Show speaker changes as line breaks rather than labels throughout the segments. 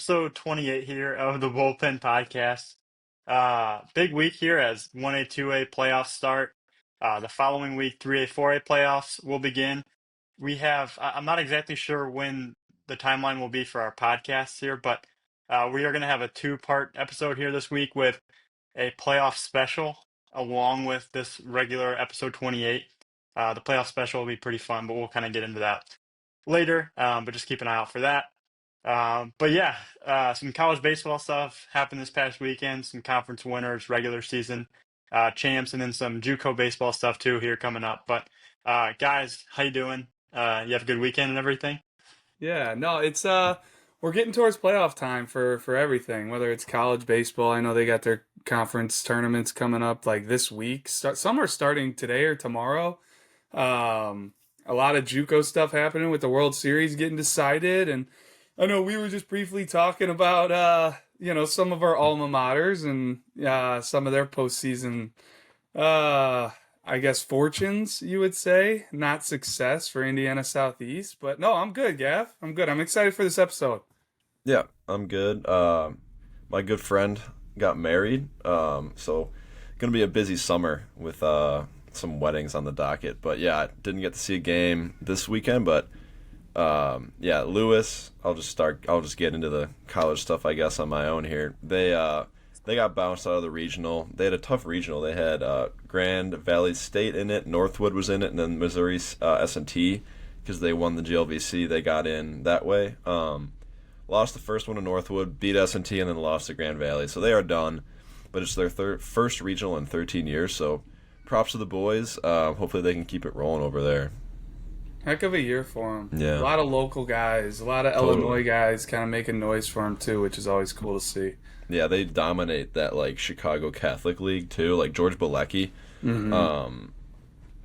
episode 28 here of the Bullpen podcast. Big week here as 1A, 2A playoffs start. The following week, 3A, 4A playoffs will begin. I'm not exactly sure when the timeline will be for our podcasts here, but we are going to have a two-part episode here this week with a playoff special along with this regular episode 28. The playoff special will be pretty fun, but we'll kind of get into that later. But just keep an eye out for that. But yeah, some college baseball stuff happened this past weekend. Some conference winners, regular season champs, and then some JUCO baseball stuff too here coming up. But guys, how you doing? You have a good weekend and everything?
Yeah, no, it's we're getting towards playoff time for everything, whether it's college baseball. I know they got their conference tournaments coming up like this week. Some are starting today or tomorrow. A lot of JUCO stuff happening with the World Series getting decided, and I know we were just briefly talking about some of our alma maters and some of their postseason uh I guess fortunes, you would say, not success for Indiana Southeast. But no, I'm good, Gav. I'm good. I'm excited for this episode.
Yeah, I'm good. My good friend got married, so gonna be a busy summer with some weddings on the docket. But yeah, I didn't get to see a game this weekend, but yeah, Lewis. I'll just get into the college stuff, I guess, on my own here. They got bounced out of the regional. They had a tough regional. They had Grand Valley State in it, Northwood was in it, and then Missouri S&T because they won the GLVC. They got in that way. Lost the first one to Northwood, beat S&T, and then lost to Grand Valley. So they are done. But it's their first regional in 13 years. So props to the boys. Hopefully they can keep it rolling over there.
Heck of a year for them.
Yeah,
A lot of local guys, a lot of
totally.
Illinois guys kind of making noise for them too, which is always cool to see.
Yeah, they dominate that like Chicago Catholic League too. Like George Bilecki,
Hmm.
um,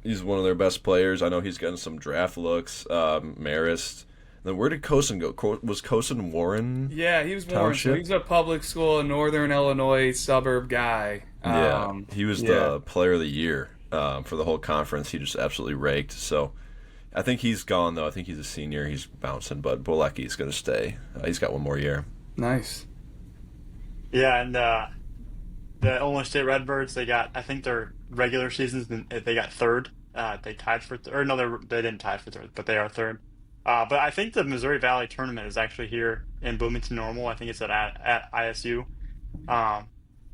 he's one of their best players. I know he's getting some draft looks. Marist. Then where did Cosen go? Was Cosen Warren
Yeah, he was Warren, so
Township?
he's a public school, Northern Illinois suburb guy.
Yeah, he was
Yeah,
the player of the year for the whole conference. He just absolutely raked. So I think he's gone though. I think he's a senior. He's bouncing, but Bilecki's going to stay. He's got one more year.
nice.
Yeah, and the Illinois State Redbirds, I think their regular seasons, they got third. They tied for, or no, they didn't tie for third, but they are third. But I think the Missouri Valley tournament is actually here in Bloomington Normal. I think it's at ISU. Um,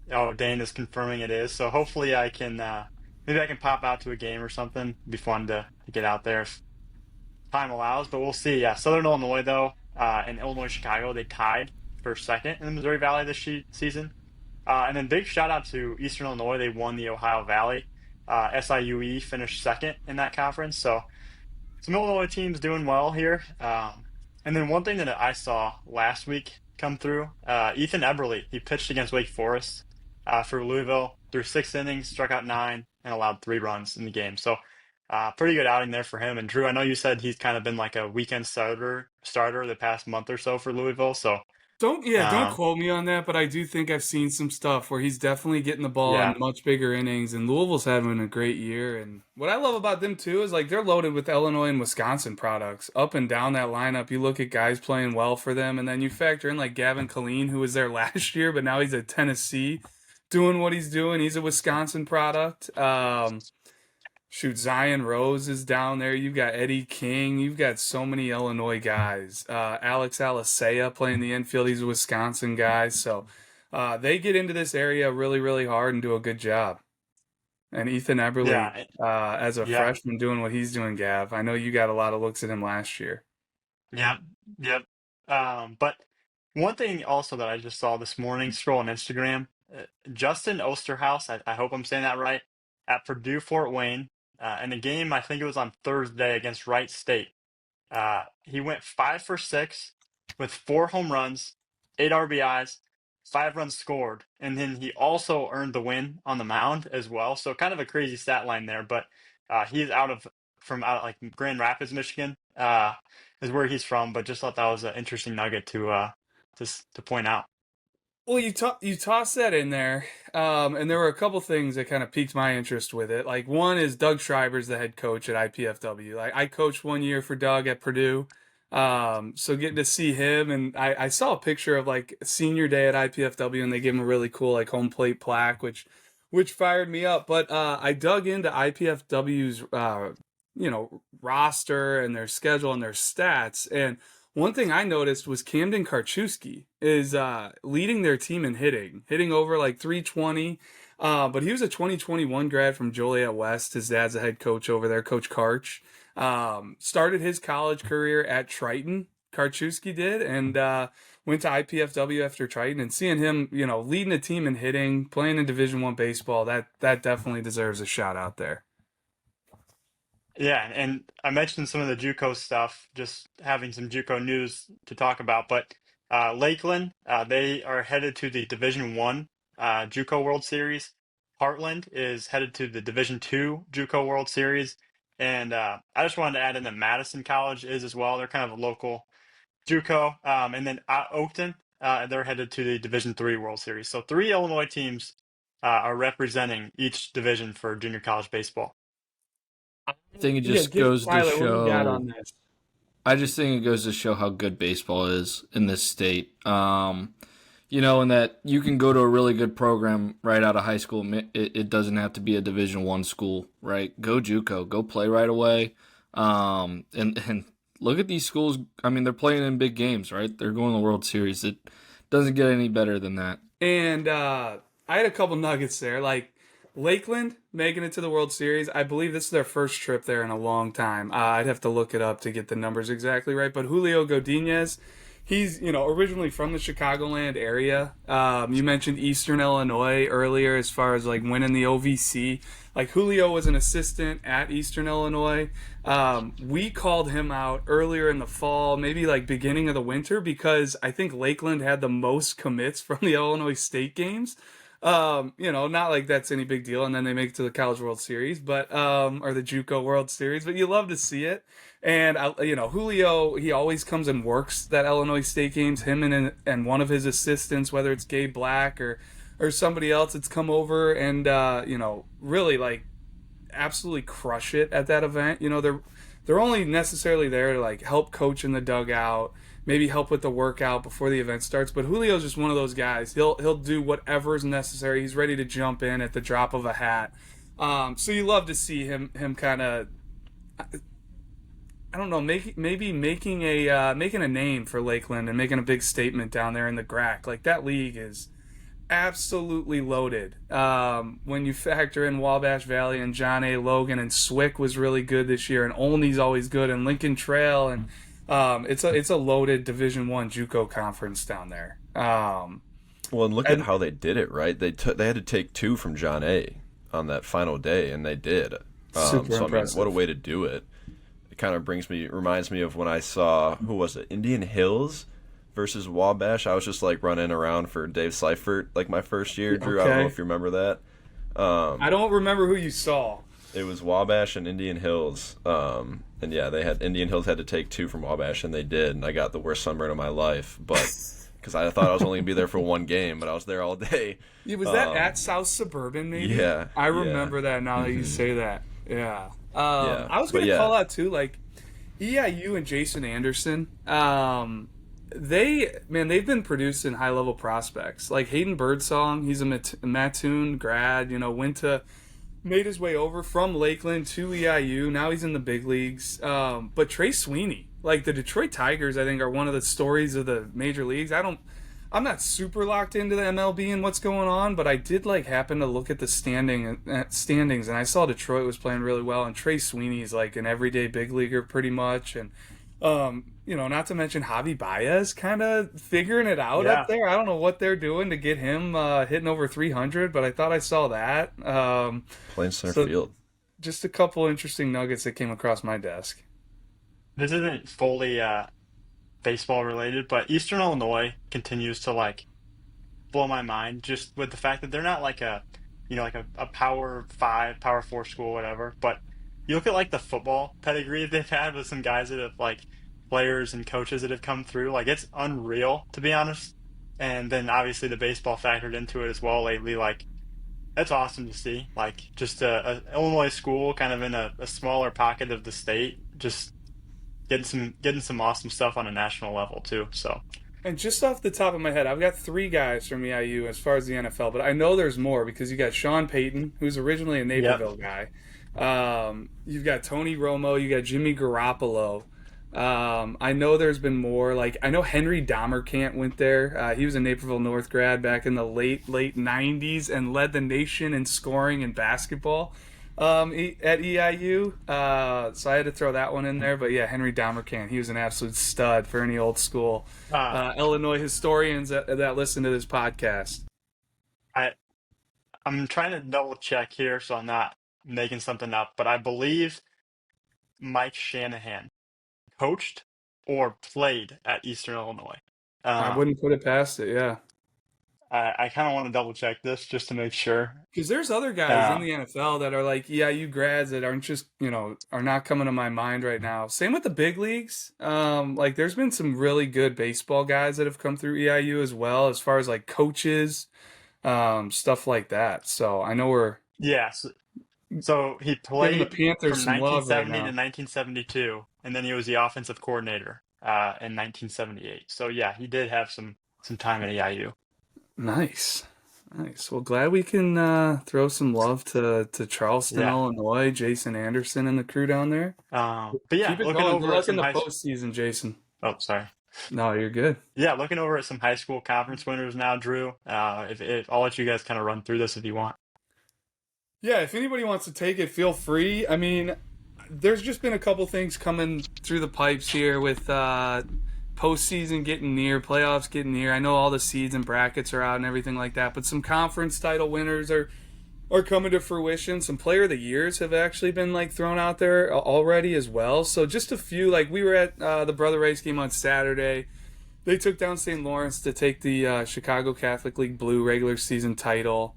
oh, Dane is confirming it is. So hopefully maybe I can pop out to a game or something. It'd be fun to get out there if time allows, but we'll see. Yeah, Southern Illinois though, and Illinois Chicago, they tied for second in the Missouri Valley this season. And then big shout out to Eastern Illinois. They won the Ohio Valley. SIUE finished second in that conference. So some Illinois teams doing well here. And then one thing that I saw last week come through, Ethan Eberle, he pitched against Wake Forest for Louisville through 6 innings, struck out nine, and allowed 3 runs in the game. So pretty good outing there for him. And Drew, I know you said he's kind of been like a weekend starter the past month or so for Louisville. So
Don't
um,
quote me on that, but I do think I've seen some stuff where he's definitely getting the ball in
yeah,
much bigger innings, and Louisville's having a great year. And what I love about them too is like they're loaded with Illinois and Wisconsin products up and down that lineup. You look at guys playing well for them, and then you factor in like Gavin Colleen, who was there last year, but now he's at Tennessee doing what he's doing. He's a Wisconsin product. Shoot, Zion Rose is down there. You've got Eddie King. You've got so many Illinois guys. Alex Alicea playing the infield. He's a Wisconsin guy. So they get into this area really, really hard and do a good job. And Ethan Eberle,
yeah,
as a
yeah,
freshman, doing what he's doing, Gav. I know you got a lot of looks at him last year.
yeah, yep. But one thing also that I just saw this morning, scrolling Instagram, Justin Osterhaus, I hope I'm saying that right, at Purdue Fort Wayne, in a game, I think it was on Thursday against Wright State. He went 5 for 6 with 4 home runs, 8 RBIs, 5 runs scored, and then he also earned the win on the mound as well. So kind of a crazy stat line there, but he's out like Grand Rapids, Michigan, is where he's from. But just thought that was an interesting nugget to point out.
Well, you toss that in there, and there were a couple things that kind of piqued my interest with it. Like one is Doug Schreiber's the head coach at IPFW. Like I coached one year for Doug at Purdue. So getting to see him, and I saw a picture of like senior day at IPFW, and they gave him a really cool like home plate plaque, which fired me up. But I dug into IPFW's roster and their schedule and their stats, and one thing I noticed was Camden Karchewski is leading their team in hitting over like 320. But he was a 2021 grad from Joliet West. His dad's the head coach over there, Coach Karch. Started his college career at Triton. Karchewski did, and went to IPFW after Triton. And seeing him, leading a team in hitting, playing in Division One baseball, that definitely deserves a shout out there.
Yeah, and I mentioned some of the JUCO stuff, just having some JUCO news to talk about. But Lakeland, they are headed to the Division One JUCO World Series. Heartland is headed to the Division Two JUCO World Series, and I just wanted to add in that Madison College is as well. They're kind of a local JUCO, and then Oakton, they're headed to the Division Three World Series. So three Illinois teams are representing each division for junior college baseball.
I think it
Yeah,
just
give
goes to
Tyler what you got
show.
on this.
I just think it goes to show how good baseball is in this state. And that you can go to a really good program right out of high school. It doesn't have to be a Division One school, right? Go JUCO, go play right away. And look at these schools. I mean, they're playing in big games, right? They're going to the World Series. It doesn't get any better than that.
And I had a couple nuggets there, like Lakeland making it to the World Series. I believe this is their first trip there in a long time. I'd have to look it up to get the numbers exactly right. But Julio Godinez, he's originally from the Chicagoland area. You mentioned Eastern Illinois earlier as far as like winning the OVC. Like Julio was an assistant at Eastern Illinois. We called him out earlier in the fall, maybe like beginning of the winter, because I think Lakeland had the most commits from the Illinois State games. Not like that's any big deal, and then they make it to the College World Series, but or the JUCO World Series, but you love to see it. And Julio, he always comes and works that Illinois State games. Him and one of his assistants, whether it's Gabe Black or somebody else, it's come over and really like absolutely crush it at that event. They're only necessarily there to like help coach in the dugout, maybe help with the workout before the event starts. But Julio's just one of those guys. He'll do whatever is necessary. He's ready to jump in at the drop of a hat. So you love to see him kind of, I don't know, maybe making a name for Lakeland and making a big statement down there in the GRAC. Like that league is absolutely loaded. When you factor in Wabash Valley and John A. Logan, and Swick was really good this year, and Olney's always good, and Lincoln Trail, and it's a loaded Division One JUCO conference down there.
Well, and look at how they did it, right? They had to take two from John A on that final day, and they did.
Super
so
impressive.
I mean, what a way to do it! It kind of reminds me of when I saw, who was it, Indian Hills versus Wabash. I was just like running around for Dave Seifert like my first year. Drew, I don't know if you remember that.
I don't remember who you saw.
It was Wabash and Indian Hills. And yeah, Indian Hills had to take two from Wabash, and they did. And I got the worst sunburn of my life, but because I thought I was only gonna be there for one game, but I was there all day.
Yeah, was that at South Suburban? Maybe.
Yeah,
I remember that now that you say that. Yeah.
Yeah,
I was
but
gonna call out too, like EIU and Jason Anderson. They've been producing high level prospects like Hayden Birdsong. He's a Mattoon grad. Made his way over from Lakeland to EIU. Now he's in the big leagues. But Trey Sweeney, like the Detroit Tigers, I think are one of the stories of the major leagues. I'm not super locked into the MLB and what's going on, but I did like happen to look at the standings, and I saw Detroit was playing really well, and Trey Sweeney is like an everyday big leaguer pretty much, and not to mention Javi Baez kind of figuring it out up there. I don't know what they're doing to get him hitting over 300, but I thought I saw that.
Playing center field.
Just a couple interesting nuggets that came across my desk.
This isn't fully baseball related, but Eastern Illinois continues to like blow my mind just with the fact that they're not like a power five, power four school, whatever. But you look at like the football pedigree they've had with some guys that have like players and coaches that have come through. Like it's unreal, to be honest. And then obviously the baseball factored into it as well lately. Like that's awesome to see. Like just a Illinois school kind of in a smaller pocket of the state. Just getting some awesome stuff on a national level too. So
And just off the top of my head, I've got three guys from EIU as far as the NFL, but I know there's more because you got Sean Payton, who's originally a
yep.
Naperville guy. You've got Tony Romo, you got Jimmy Garoppolo. I know there's been more. Like I know Henry Dahmercant went there. He was a Naperville North grad back in the late '90s and led the nation in scoring in basketball at EIU. So I had to throw that one in there. But yeah, Henry Dahmercant, he was an absolute stud for any old school
Uh,
Illinois historians that listen to this podcast.
I I'm trying to double check here so I'm not making something up, but I believe Mike Shanahan coached or played at Eastern Illinois.
I
Um,
wouldn't put it past it, yeah.
I kind of want to double check this just to make sure.
Because there's other guys in
Uh,
the NFL that are like EIU grads that aren't just, are not coming to my mind right now. Same with the big leagues. Like there's been some really good baseball guys that have come through EIU as well, as far as like coaches, stuff like that. So I know we're
yeah, so he
giving the
played
Panthers
from
some love right
1970 to
now.
1972, and then he was the offensive coordinator in 1978. So yeah, he did have some time at EIU.
Nice. Nice. Well, glad we can throw some love to Charleston,
Yeah.
Illinois, Jason Anderson and the crew down there.
But yeah,
Keep it
looking
going. Good
over at
luck in
some
the
high.
postseason, Jason.
Oh, sorry.
No, you're good.
Yeah, looking over at some high school conference winners now, Drew. If I'll let you guys kind of run through this if you want.
Yeah, if anybody wants to take it, feel free. I mean, there's just been a couple things coming through the pipes here with postseason getting near, playoffs getting near. I know all the seeds and brackets are out and everything like that, but some conference title winners are coming to fruition. Some player of the years have actually been like thrown out there already as well. So just a few. Like we were at the Brother Rice game on Saturday. They took down St. Lawrence to take the Chicago Catholic League Blue regular season title.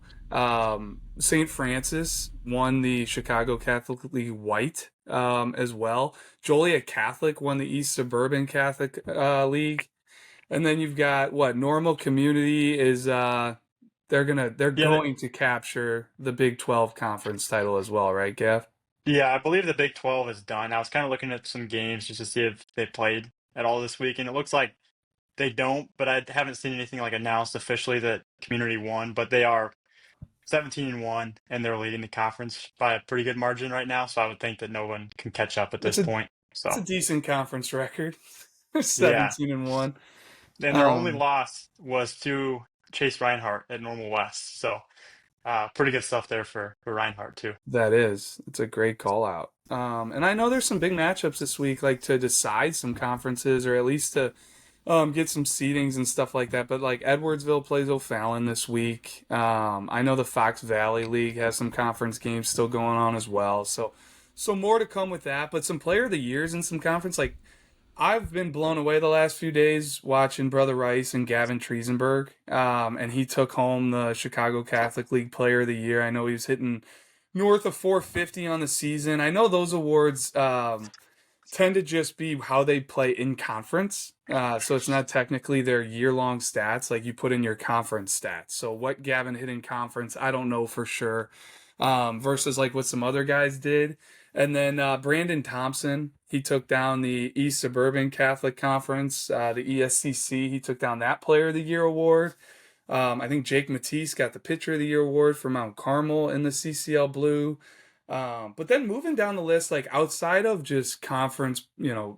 St. Francis won the Chicago Catholic League White as well. Joliet Catholic won the East Suburban Catholic League. And then you've got what Normal Community is they're
Yeah,
going to capture the Big 12 conference title as well, right, Gav?
yeah, I believe the Big 12 is done. I was kind of looking at some games just to see if they played at all this week, and it looks like they don't, but I haven't seen anything like announced officially that Community won, but they are 17-1 and they're leading the conference by a pretty good margin right now, so I would think that no one can catch up at
That's
this
a
point.
that's
So,
a decent conference record.
yeah.
17-1.
And their only
Um
loss was to Chase Reinhardt at Normal West. So, pretty good stuff there for Reinhardt too.
That is. It's a great call out. And I know there's some big matchups this week, like to decide some conferences or at least to get some seedings and stuff like that. But like Edwardsville plays O'Fallon this week. I know the Fox Valley League has some conference games still going on as well. So more to come with that. But some player of the years in some conference, like I've been blown away the last few days watching Brother Rice and Gavin Triesenberg. And he took home the Chicago Catholic League Player of the Year. I know he was hitting north of 450 on the season. I know those awards tend to just be how they play in conference. So it's not technically their year long stats. Like you put in your conference stats. So what Gavin hit in conference, I don't know for sure. Versus like what some other guys did. And then Brandon Thompson, he took down the East Suburban Catholic Conference, the ESCC. He took down that Player of the Year award. I think Jake Matisse got the Pitcher of the Year award for Mount Carmel in the CCL Blue. But then moving down the list, like outside of just conference,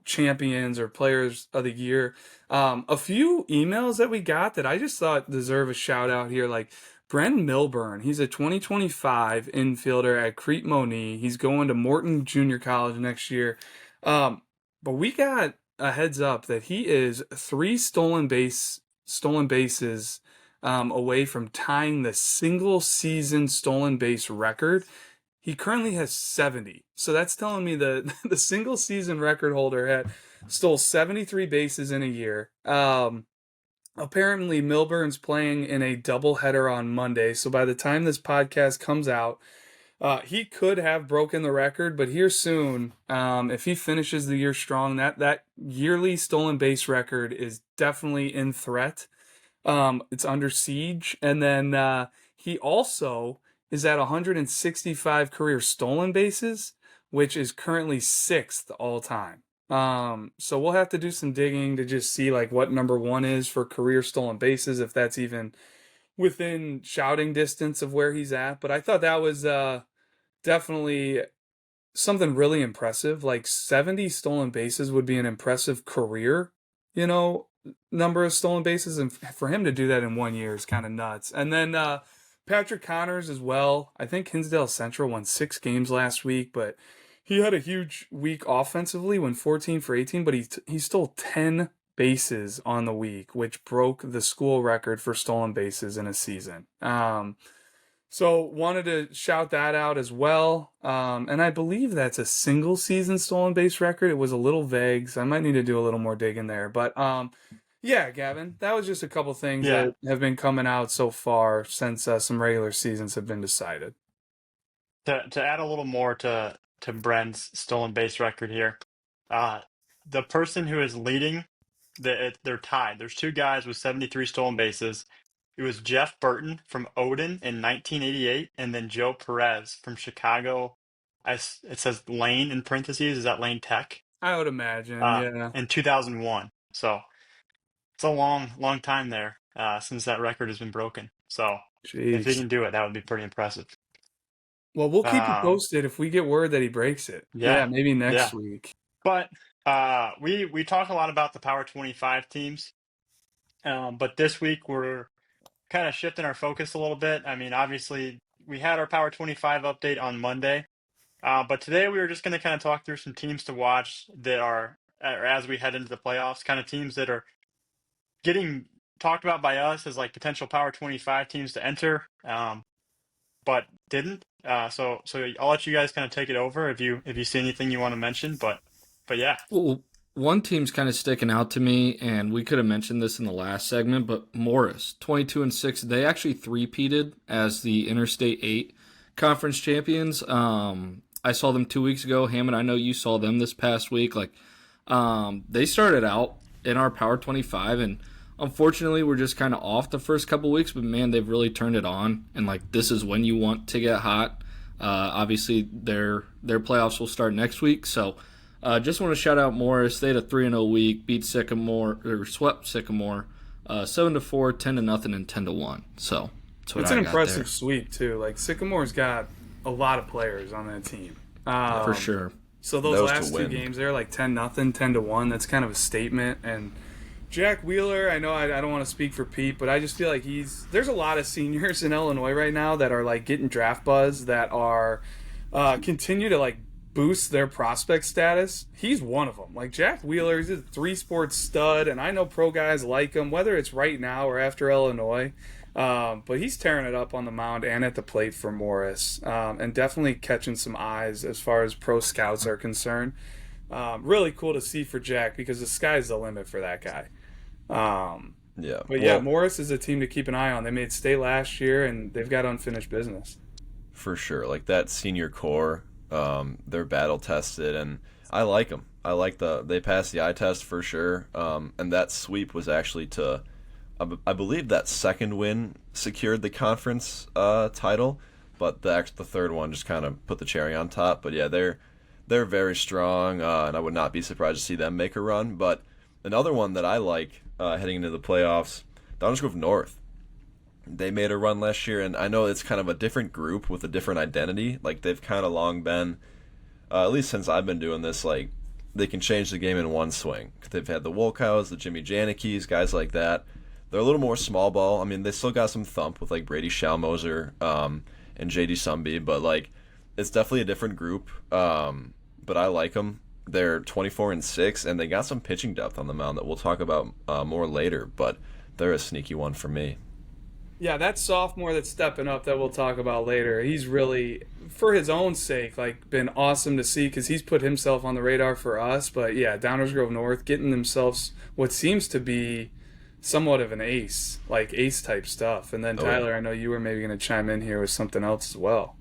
champions or players of the year, a few emails that we got that I just thought deserve a shout out here, like Bren Milburn. He's a 2025 infielder at Crete Monee. He's going to Morton Junior College next year. But we got a heads up that he is three stolen bases away from tying the single season stolen base record. He currently has 70. So that's telling me that the single season record holder stole 73 bases in a year. Apparently Milburn's playing in a doubleheader on Monday. So by the time this podcast comes out, he could have broken the record, but here soon, if he finishes the year strong, that yearly stolen base record is definitely in threat. It's under siege. And then he also is at 165 career stolen bases, which is currently sixth all time. So we'll have to do some digging to just see like what number one is for career stolen bases, if that's even within shouting distance of where he's at. But I thought that was definitely something really impressive. Like 70 stolen bases would be an impressive career, you know, number of stolen bases. And for him to do that in 1 year is kind of nuts. And then Patrick Connors as well. I think Hinsdale Central won 6 games last week, but he had a huge week offensively, went 14 for 18, but he stole 10 bases on the week, which broke the school record for stolen bases in a season. So wanted to shout that out as well. And I believe that's a single season stolen base record. It was a little vague, so I might need to do a little more digging there. But yeah, Gavin, that was just a couple things
Yeah.
that have been coming out so far since some regular seasons have been decided.
To add a little more to Bren's stolen base record here, uh, the person who is leading, they're tied. There's 2 guys with 73 stolen bases. It was Jeff Burton from Odin in 1988, and then Joe Perez from Chicago. It says Lane in parentheses. Is that Lane Tech?
I would imagine, yeah.
In 2001. So it's a long time there since that record has been broken. So if he
Jeez.
can do it, that would be pretty impressive.
Well, we'll keep you
Um,
posted if we get word that he breaks it.
yeah,
Yeah, maybe
yeah.
next week.
But we talk a lot about the Power 25 teams, but this week we're kind of shifting our focus a little bit. I mean, obviously we had our Power 25 update on Monday, but today we were just going to kind of talk through some teams to watch that are, or as we head into the playoffs, kind of teams that are getting talked about by us as like potential Power 25 teams to enter, but didn't. So I'll let you guys kind of take it over if you see anything you want to mention. But yeah,
Well, one team's kind of sticking out to me, and we could have mentioned this in the last segment, but Morris, 22-6, they actually three-peated as the Interstate 8 conference champions. I saw them 2 weeks ago. Hammond, I know you saw them this past week. They started out in our Power 25, and unfortunately, we're just kind of off the first couple weeks. But man, they've really turned it on, and like this is when you want to get hot. Obviously, their playoffs will start next week, so. Just want to shout out Morris. They had a 3-0 week, beat Sycamore or swept Sycamore, 7-4, 10-0, and 10-1. So that's what
It's
I
an
got
impressive
there.
sweep too. Like Sycamore's got a lot of players on that team.
For sure.
So those
Those to
last two
win.
games, they're like 10-0, 10-1. That's kind of a statement. And Jack Wheeler, I know I don't want to speak for Pete, but I just feel like there's a lot of seniors in Illinois right now that are like getting draft buzz that are continue to like boost their prospect status. He's one of them. Like Jack Wheeler is a 3-sport stud, and I know pro guys like him, whether it's right now or after Illinois. But he's tearing it up on the mound and at the plate for Morris, and definitely catching some eyes as far as pro scouts are concerned. Really cool to see for Jack because the sky's the limit for that guy.
Yeah.
But yeah, Morris is a team to keep an eye on. They made state last year, and they've got unfinished business.
For sure. Like that senior core, they're battle tested, and I like them. They passed the eye test for sure. And that sweep was actually I believe that second win secured the conference title, but the third one just kind of put the cherry on top. But yeah, they're very strong, and I would not be surprised to see them make a run. But another one that I like heading into the playoffs, Downers Grove North. They made a run last year, and I know it's kind of a different group with a different identity. Like they've kind of long been, at least since I've been doing this, like they can change the game in one swing. They've had the Wolkows, the Jimmy Janikis, guys like that. They're a little more small ball. I mean, they still got some thump with like Brady Schalmoser and JD Sumby, but like it's definitely a different group. But I like them. They're 24-6, and they got some pitching depth on the mound that we'll talk about more later. But they're a sneaky one for me.
Yeah, that sophomore that's stepping up that we'll talk about later, he's really, for his own sake, like been awesome to see because he's put himself on the radar for us. But yeah, Downers Grove North getting themselves what seems to be somewhat of an ace, like ace type stuff. And then Tyler, I know you were maybe going to chime in here with something else as well.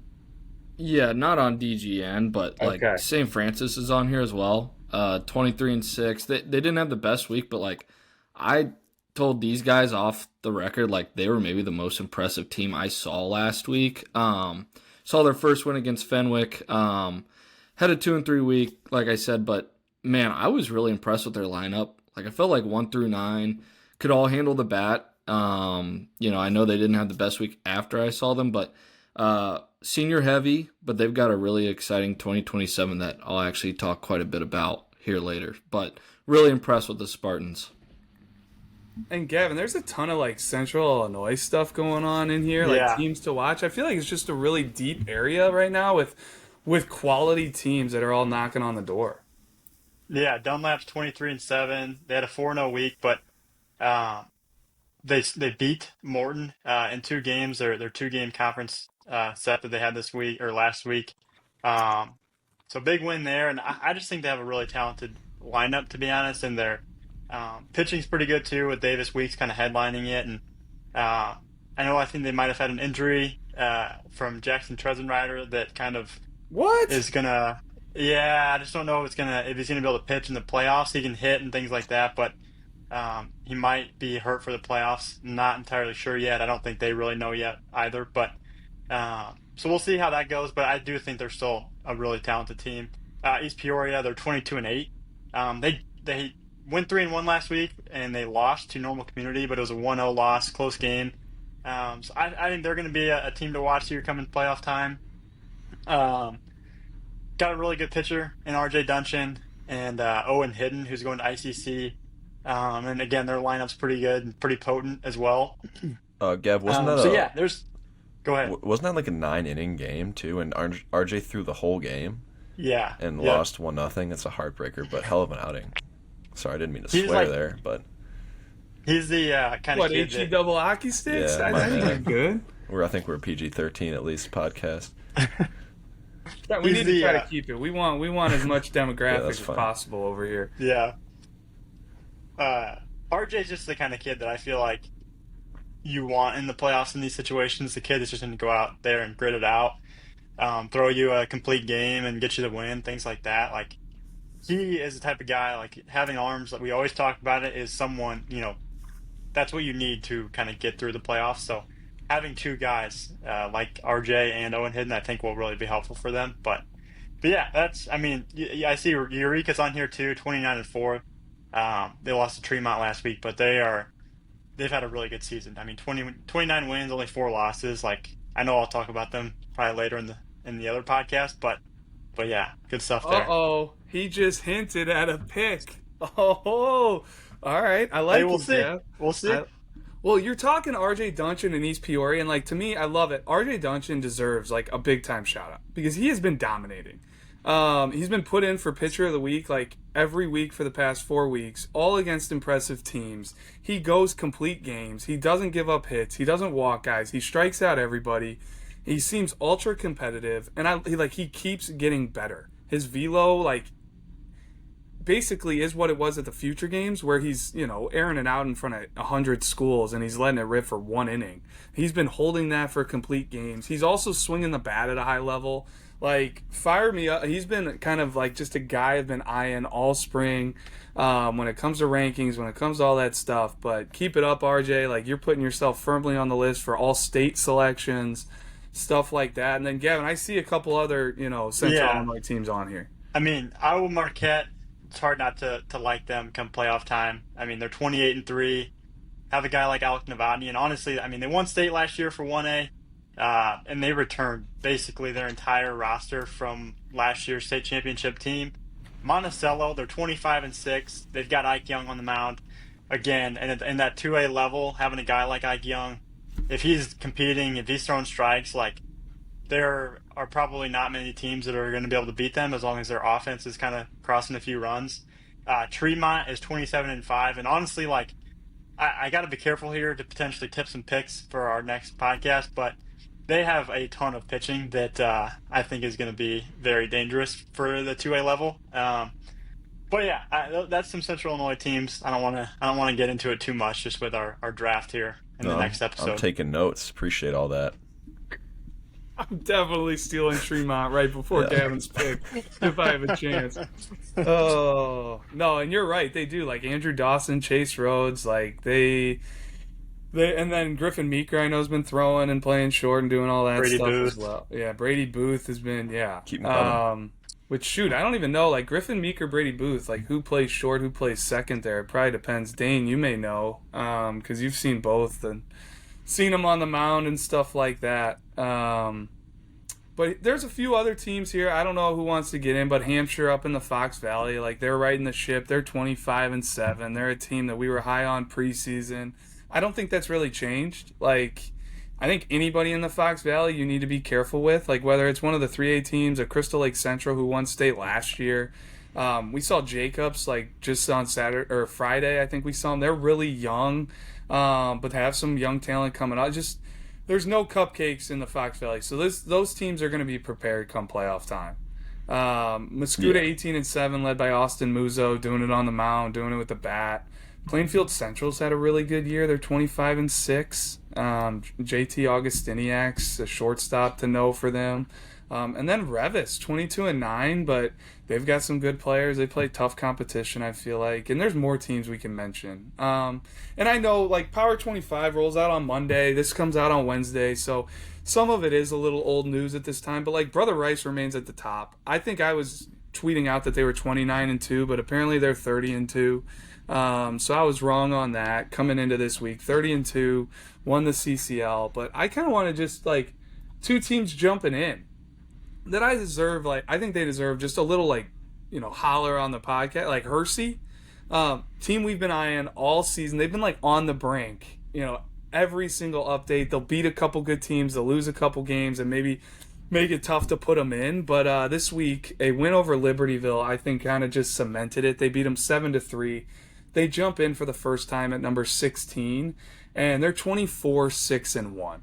Yeah, not on DGN, but like
Okay.
St. Francis is on here as well. 23-6. They didn't have the best week, but like I told these guys off the record, like they were maybe the most impressive team I saw last week. Saw their first win against Fenwick. Had a 2-3 week, like I said, but man, I was really impressed with their lineup. Like I felt like 1 through 9 could all handle the bat. I know they didn't have the best week after I saw them, but senior heavy, but they've got a really exciting 2027 that I'll actually talk quite a bit about here later. But really impressed with the Spartans.
And Gavin, there's a ton of like Central Illinois stuff going on in here, like
Yeah,
teams to watch. I feel like it's just a really deep area right now with quality teams that are all knocking on the door.
yeah. Dunlap's 23-7. They had a 4-0 week, but um, they beat Morton in 2 games. Their 2-game conference set that they had this week or last week. Um, so big win there, and I just think they have a really talented lineup, to be honest. And their pitching's pretty good too, with Davis Weeks kind of headlining it. And uh, I think they might have had an injury from Jackson Tresenrider that kind of
What?
is gonna. Yeah, I just don't know if he's gonna be able to pitch in the playoffs. He can hit and things like that, but he might be hurt for the playoffs. Not entirely sure yet. I don't think they really know yet either. But so we'll see how that goes. But I do think they're still a really talented team. East Peoria, they're 22-8. They went 3-1 last week, and they lost to Normal Community, but it was a 1-0 loss, close game. So I think they're going to be a team to watch here coming playoff time. Um, got a really good pitcher in R.J. Duncan and Owen Hidden, who's going to ICC. And again, their lineup's pretty good and pretty potent as well.
Gav, wasn't that
So yeah, go ahead.
wasn't that like a 9 inning game too? And RJ threw the whole game
Yeah,
and
yeah.
lost 1-0. It's a heartbreaker, but hell of an outing. Sorry, I didn't mean to
He's
swear
like
there, but
he's the kind of
What,
kid
HE
that
double hockey sticks?
Yeah,
I
my
think
bad.
they're good.
I think we're PG-13 at least podcast.
Yeah, we
he's
need to
the
try to keep it. We want as much
Yeah,
demographic
that's
as
fine.
possible over here.
yeah. RJ's just the kind of kid that I feel like you want in the playoffs in these situations. The kid that's just going to go out there and grit it out, throw you a complete game and get you the win, things like that. Like he is the type of guy, like having arms, like we always talk about it, is someone, that's what you need to kind of get through the playoffs. So having 2 guys like RJ and Owen Hidden, I think will really be helpful for them. But yeah, I mean, I see Eureka's on here too, 29-4. They lost to Tremont last week, but they've had a really good season. I mean, 29 wins, only 4 losses. Like I know I'll talk about them probably later in the other podcast, but yeah, good stuff there.
Uh-oh. He just hinted at a pick. Oh, all right. I like
Hey, we'll
it,
see.
Jeff.
We'll see.
Well, you're talking RJ Duncan and East Peoria, and like to me, I love it. RJ Duncan deserves like a big time shout out because he has been dominating. He's been put in for pitcher of the week like every week for the past 4 weeks, all against impressive teams. He goes complete games. He doesn't give up hits. He doesn't walk guys. He strikes out everybody. He seems ultra competitive, and he keeps getting better. His velo basically is what it was at the future games where he's, airing it out in front of 100 schools and he's letting it rip for 1 inning. He's been holding that for complete games. He's also swinging the bat at a high level. Like, fire me up. He's been kind of like just a guy I've been eyeing all spring when it comes to rankings, when it comes to all that stuff. But keep it up, RJ. Like, you're putting yourself firmly on the list for all state selections, stuff like that. And then, Gavin, I see a couple other, Central
Yeah.
Illinois teams on here.
I mean, Iowa Marquette, it's hard not to like them come playoff time. I mean, they're 28-3. Have a guy like Alec Novotny, and honestly, I mean, they won state last year for 1A, and they returned basically their entire roster from last year's state championship team. Monticello, they're 25-6. They've got Ike Young on the mound again, and in that 2A level, having a guy like Ike Young, if he's competing, if he's throwing strikes, like there are probably not many teams that are going to be able to beat them as long as their offense is kind of crossing a few runs. Tremont is 27-5, and honestly, like I got to be careful here to potentially tip some picks for our next podcast, but they have a ton of pitching that I think is going to be very dangerous for the 2A level. But yeah, that's some Central Illinois teams. I don't want to get into it too much just with our draft here in the next episode.
I'm taking notes. Appreciate all that.
I'm definitely stealing Tremont right before
Yeah.
Gavin's pick if I have a chance. Oh no, and you're right. They do like Andrew Dawson, Chase Rhodes, like they, and then Griffin Meeker. I know has been throwing and playing short and doing all that
Brady
stuff
Booth.
as well. Yeah, Brady Booth has been
Keep 'em coming.
Which shoot, I don't even know. Like Griffin Meek or Brady Booth, like who plays short, who plays second there. It probably depends. Dane, you may know, because you've seen both and seen them on the mound and stuff like that. But there's a few other teams here. I don't know who wants to get in, but Hampshire up in the Fox Valley, like they're riding the ship. They're 25-7. They're a team that we were high on preseason. I don't think that's really changed. Like I think anybody in the Fox Valley you need to be careful with, like whether it's one of the 3A teams, a Crystal Lake Central who won state last year. We saw Jacobs like just on Saturday or Friday. I think we saw them. They're really young, but have some young talent coming out. Just there's no cupcakes in the Fox Valley, so those teams are going to be prepared come playoff time. Muscuda
Yeah.
18-7, led by Austin Muzo, doing it on the mound, doing it with the bat. Plainfield Central's had a really good year. They're 25-6. JT Augustiniak's a shortstop to know for them. And then Revis, 22-9, but they've got some good players. They play tough competition, I feel like. And there's more teams we can mention. And I know, like, Power 25 rolls out on Monday. This comes out on Wednesday. So some of it is a little old news at this time. But, like, Brother Rice remains at the top. I think I was tweeting out that they were 29-2, but apparently they're 30-2. So I was wrong on that coming into this week. 30-2, won the CCL. But I kind of want to just, like, two teams jumping in that I deserve, like I think they deserve just a little like holler on the podcast, like Hersey, team we've been eyeing all season. They've been like on the brink, every single update. They'll beat a couple good teams, they'll lose a couple games, and maybe make it tough to put them in. But this week, a win over Libertyville, I think, kind of just cemented it. They beat them 7-3. They jump in for the first time at number 16, and they're 24-6-1.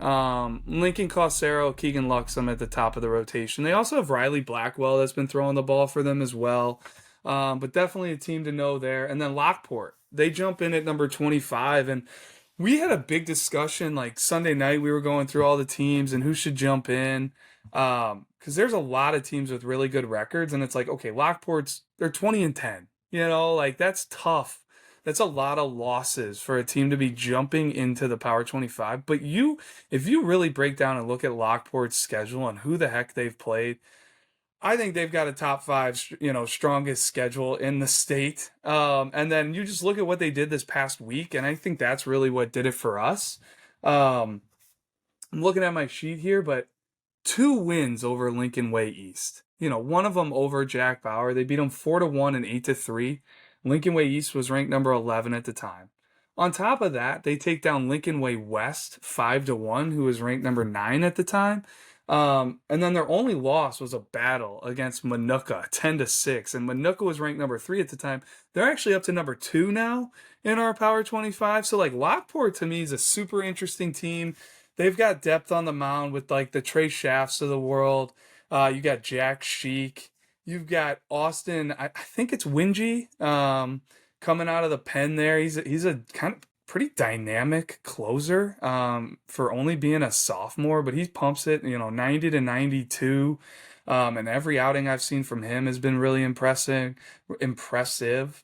Lincoln Cossero, Keegan Luxem at the top of the rotation. They also have Riley Blackwell that's been throwing the ball for them as well. But definitely a team to know there. And then Lockport, they jump in at number 25. And we had a big discussion like Sunday night. We were going through all the teams and who should jump in. Because there's a lot of teams with really good records. And it's like, okay, Lockport's, they're 20-10. Like that's tough. That's a lot of losses for a team to be jumping into the Power 25. But if you really break down and look at Lockport's schedule and who the heck they've played, I think they've got a top five, strongest schedule in the state. And then you just look at what they did this past week, and I think that's really what did it for us. I'm looking at my sheet here, but 2 wins over Lincoln Way East. One of them over Jack Bauer. They beat them 4-1 and 8-3. Lincoln Way East was ranked number 11 at the time. On top of that, they take down Lincoln Way West 5-1, who was ranked number 9 at the time. And then their only loss was a battle against Manuka 10-6, and Manuka was ranked number 3 at the time. They're actually up to number 2 now in our Power 25. So like Lockport to me is a super interesting team. They've got depth on the mound with like the Trey Shafts of the world. You got Jack Sheik. You've got Austin. I think it's Wingy coming out of the pen there. He's a kind of pretty dynamic closer for only being a sophomore, but he pumps it 90-92. And every outing I've seen from him has been really impressive.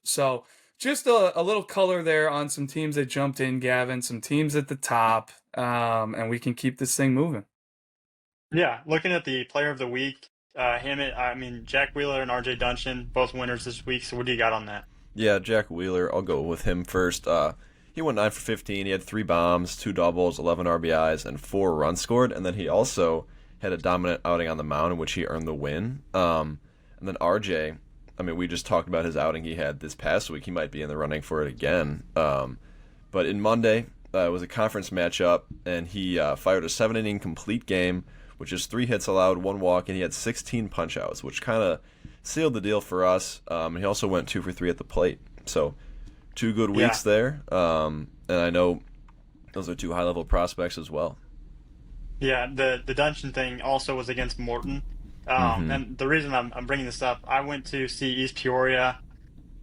So just a little color there on some teams that jumped in, Gavin. Some teams at the top, and we can keep this thing moving.
Yeah, looking at the player of the week, Jack Wheeler and RJ Duncan, both winners this week. So what do you got on that?
Yeah, Jack Wheeler. I'll go with him first. He went 9 for 15. He had 3 bombs, 2 doubles, 11 RBIs, and 4 runs scored. And then he also had a dominant outing on the mound in which he earned the win. And then RJ, we just talked about his outing he had this past week. He might be in the running for it again. But in Monday, it was a conference matchup, and he fired a 7-inning complete game, which is 3 hits allowed, 1 walk, and he had 16 punch-outs, which kind of sealed the deal for us. He also went 2 for 3 at the plate. So 2 good weeks there. And I know those are 2 high-level prospects as well.
Yeah, the Dungeon thing also was against Morton. And the reason I'm bringing this up, I went to see East Peoria.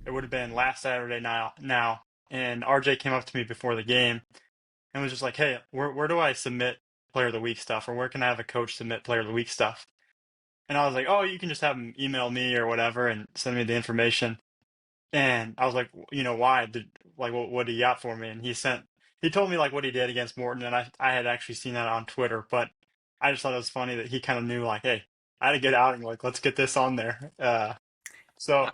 It would have been last Saturday now, and RJ came up to me before the game and was just like, "Hey, where do I submit Player of the Week stuff, or where can I have a coach submit Player of the Week stuff?" And I was like, "Oh, you can just have him email me or whatever and send me the information." And I was like, why? What do you got for me? And he told me like what he did against Morton, and I had actually seen that on Twitter, but I just thought it was funny that he kind of knew like, hey, I had a good outing. Like, let's get this on there. So,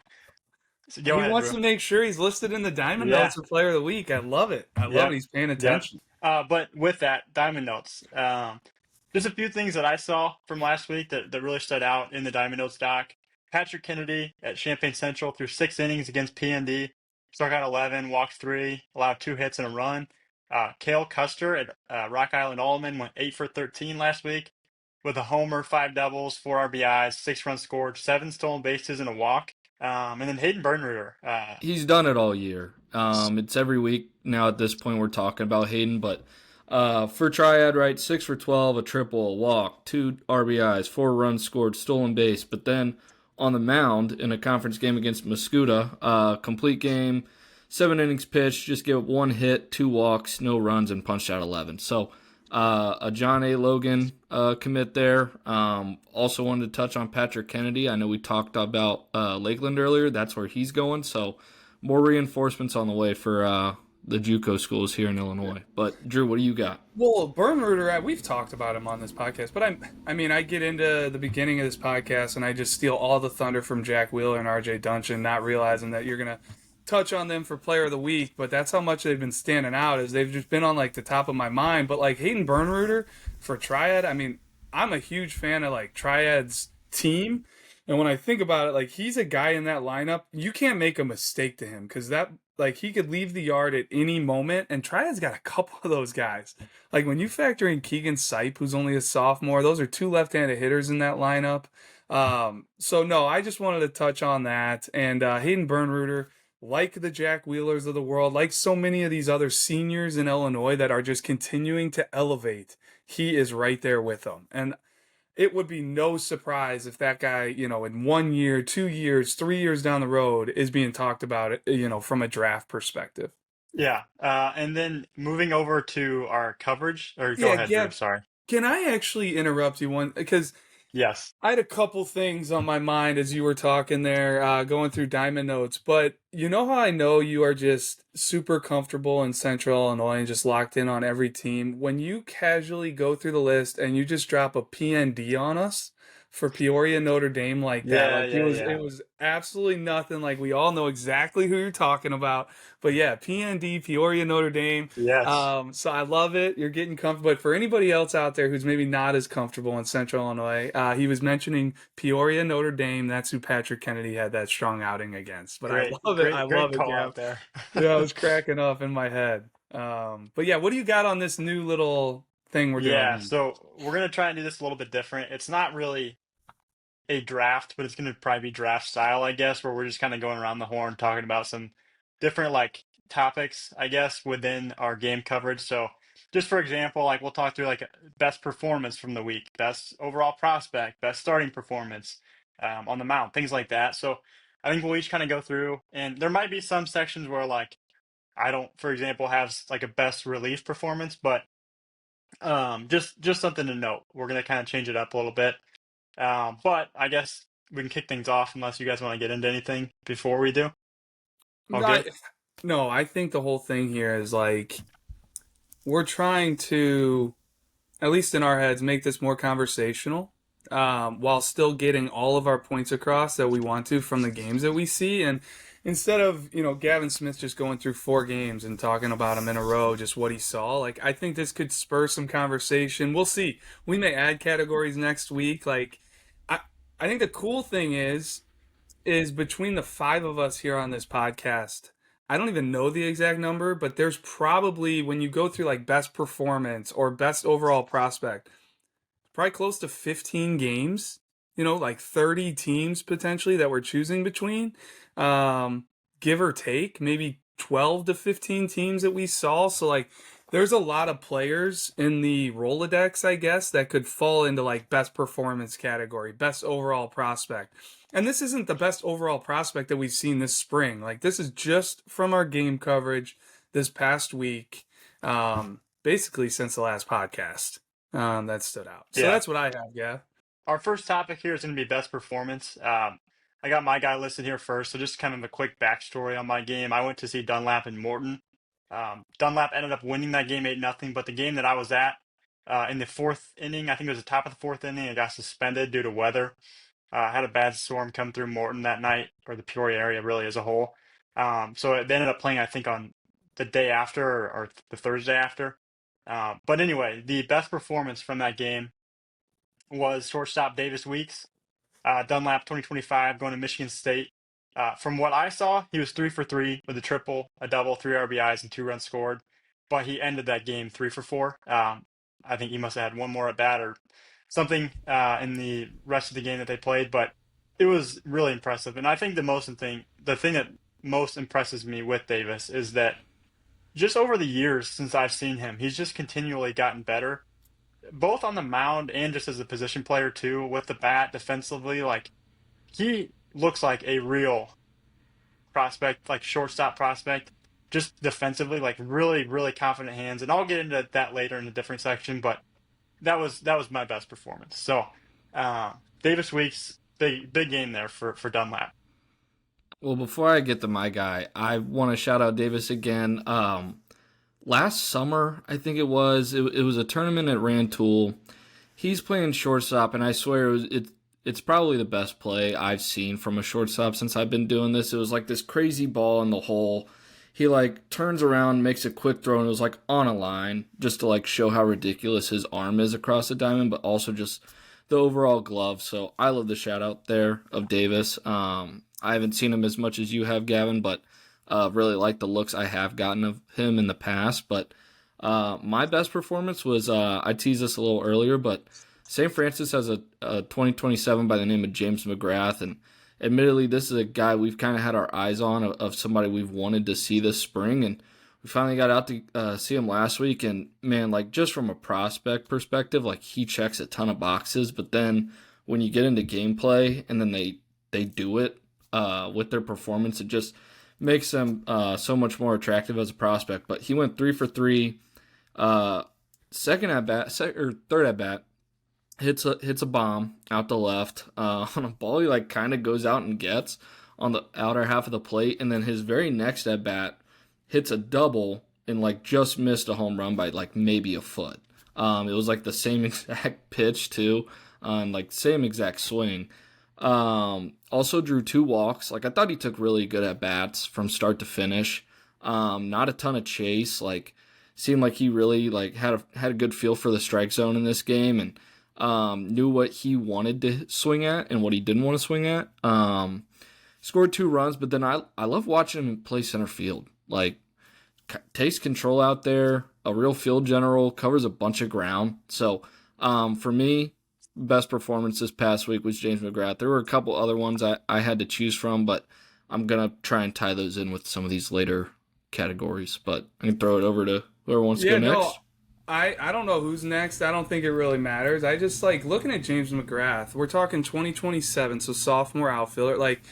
so go
He
ahead,
wants
Drew.
to make sure he's listed in the Diamond
Yeah.
Notes for Player of the Week. I love it. I love it.
Yep.
He's paying
Yep.
attention.
But with that, Diamond Notes. Just a few things that I saw from last week that really stood out in the Diamond Notes doc. Patrick Kennedy at Champaign Central threw 6 innings against PND, struck out 11, walked 3, allowed 2 hits and a run. Kale Custer at Rock Island Allman went 8 for 13 last week with a homer, 5 doubles, 4 RBIs, 6 runs scored, 7 stolen bases, and a walk. And then Hayden Bernreuter.
He's done it all year. It's every week now at this point we're talking about Hayden, but for Triad, right, 6 for 12, a triple, a walk, 2 RBIs, 4 runs scored, stolen base. But then on the mound in a conference game against Mascuda, complete game, 7 innings pitched, just gave up 1 hit, 2 walks, no runs, and punched out 11. So a John A. Logan commit there. Also wanted to touch on Patrick Kennedy. I know we talked about Lakeland earlier. That's where he's going. So more reinforcements on the way for the JUCO schools here in Illinois. But Drew, what do you got?
Well, Bernreuter, we've talked about him on this podcast, but I mean, I get into the beginning of this podcast and I just steal all the thunder from Jack Wheeler and RJ Dungeon, not realizing that you're gonna touch on them for Player of the Week. But that's how much they've been standing out, is they've just been on like the top of my mind. But like Hayden Bernreuter for Triad, I mean, I'm a huge fan of like Triad's team. And when I think about it, like he's a guy in that lineup, you can't make a mistake to him because that like he could leave the yard at any moment. And Triad's got a couple of those guys. Like when you factor in Keegan Sipe, who's only a sophomore, those are 2 left-handed hitters in that lineup. So no, I just wanted to touch on that. And Hayden Bernreuter, like the Jack Wheelers of the world, like so many of these other seniors in Illinois that are just continuing to elevate, he is right there with them. And it would be no surprise if that guy, in 1 year, 2 years, 3 years down the road is being talked about, from a draft perspective.
Yeah. And then moving over to our coverage, or go
Yeah,
ahead, Drew.
Gab,
Sorry.
can I actually interrupt you one because
Yes.
I had a couple things on my mind as you were talking there, going through Diamond Notes. But you know how I know you are just super comfortable in Central Illinois and just locked in on every team? When you casually go through the list and you just drop a PND on us for Peoria Notre Dame like that,
Yeah,
like
yeah,
it
yeah.
was absolutely nothing. Like we all know exactly who you're talking about. But yeah, PND Peoria Notre Dame.
Yes.
So I love it. You're getting comfortable. But for anybody else out there who's maybe not as comfortable in Central Illinois, he was mentioning Peoria, Notre Dame. That's who Patrick Kennedy had that strong outing against. But I
Great,
love it. I
great, great
love it,
call
Gav.
out there.
Yeah, I was cracking up in my head. But yeah, what do you got on this new little thing we're doing
Yeah,
here?
so we're gonna try and do this a little bit different. It's not really a draft, but it's gonna probably be draft style, I guess, where we're just kind of going around the horn talking about some different like topics, I guess, within our game coverage. So just for example, like we'll talk through like best performance from the week, best overall prospect, best starting performance on the mound, things like that. So I think we'll each kind of go through, and there might be some sections where like I don't, for example, have like a best relief performance, but just something to note. We're gonna kind of change it up a little bit. But I guess we can kick things off unless you guys want to get into anything before we do. All
I,
good?
no, I think the whole thing here is like we're trying to, at least in our heads, make this more conversational, while still getting all of our points across that we want to from the games that we see. And instead of, Gavin Smith just going through 4 games and talking about them in a row, just what he saw, like, I think this could spur some conversation. We'll see. We may add categories next week. Like, I, I think the cool thing is between the 5 of us here on this podcast, I don't even know the exact number, but there's probably, when you go through like best performance or best overall prospect, probably close to 15 games, like 30 teams potentially that we're choosing between. Um, Give or take, maybe 12 to 15 teams that we saw. So, like, there's a lot of players in the Rolodex, I guess, that could fall into like best performance category, best overall prospect. And this isn't the best overall prospect that we've seen this spring. Like, this is just from our game coverage this past week, basically since the last podcast, that stood out. So
Yeah.
that's what I have, yeah.
Our first topic here is going to be best performance. I got my guy listed here first, so just kind of a quick backstory on my game. I went to see Dunlap and Morton. Dunlap ended up winning that game 8-0, but the game that I was at, in the fourth inning. I think it was the top of the fourth inning. It got suspended due to weather. Had a bad storm come through Morton that night, or the Peoria area really as a whole. So they ended up playing, I think, on the day after or the Thursday after. But anyway, the best performance from that game was shortstop Davis Weeks, Dunlap 2025 going to Michigan State. From what I saw, he was 3 for 3 with a triple, a double, 3 RBIs, and 2 runs scored. But he ended that game 3 for 4. I think he must have had one more at bat or something in the rest of the game that they played. But it was really impressive. And I think the thing that most impresses me with Davis is that just over the years since I've seen him, he's just continually gotten better, both on the mound and just as a position player too, with the bat defensively. Like he looks like a real prospect, like shortstop prospect, just defensively, like really, really confident hands. And I'll get into that later in a different section, but that was my best performance. So uh, Davis Weeks, big game there for Dunlap.
Well, before I get to my guy, I want to shout out Davis again. Last summer, I think it was a tournament at Rantoul. He's playing shortstop, and I swear it's probably the best play I've seen from a shortstop since I've been doing this. It was like this crazy ball in the hole. He like turns around, makes a quick throw, and it was like on a line just to like show how ridiculous his arm is across the diamond, but also just the overall glove. So I love the shout out there of Davis. I haven't seen him as much as you have, Gavin, but really like the looks I have gotten of him in the past. But my best performance was, I teased this a little earlier, but St. Francis has a 2027 by the name of James McGrath. And admittedly, this is a guy we've kind of had our eyes on, of somebody we've wanted to see this spring. And we finally got out to see him last week. And man, like just from a prospect perspective, like he checks a ton of boxes. But then when you get into gameplay and then they do it with their performance, it just makes them so much more attractive as a prospect. But he went 3 for 3. Second at bat, or third at bat, hits a bomb out the left on a ball he like kind of goes out and gets on the outer half of the plate, and then his very next at bat hits a double and like just missed a home run by like maybe a foot. It was like the same exact pitch too, like same exact swing. Also drew 2 walks. Like I thought he took really good at bats from start to finish. Not a ton of chase. Like seemed like he really like had a good feel for the strike zone in this game, and knew what he wanted to swing at and what he didn't want to swing at. Scored 2 runs, but then I love watching him play center field. Like takes control out there, a real field general, covers a bunch of ground. So for me, best performance this past week was James McGrath. There were a couple other ones I had to choose from, but I'm going to try and tie those in with some of these later categories. But I can throw it over to whoever wants to go next.
No, I don't know who's next. I don't think it really matters. I just like looking at James McGrath. We're talking 2027, so sophomore outfielder. Like,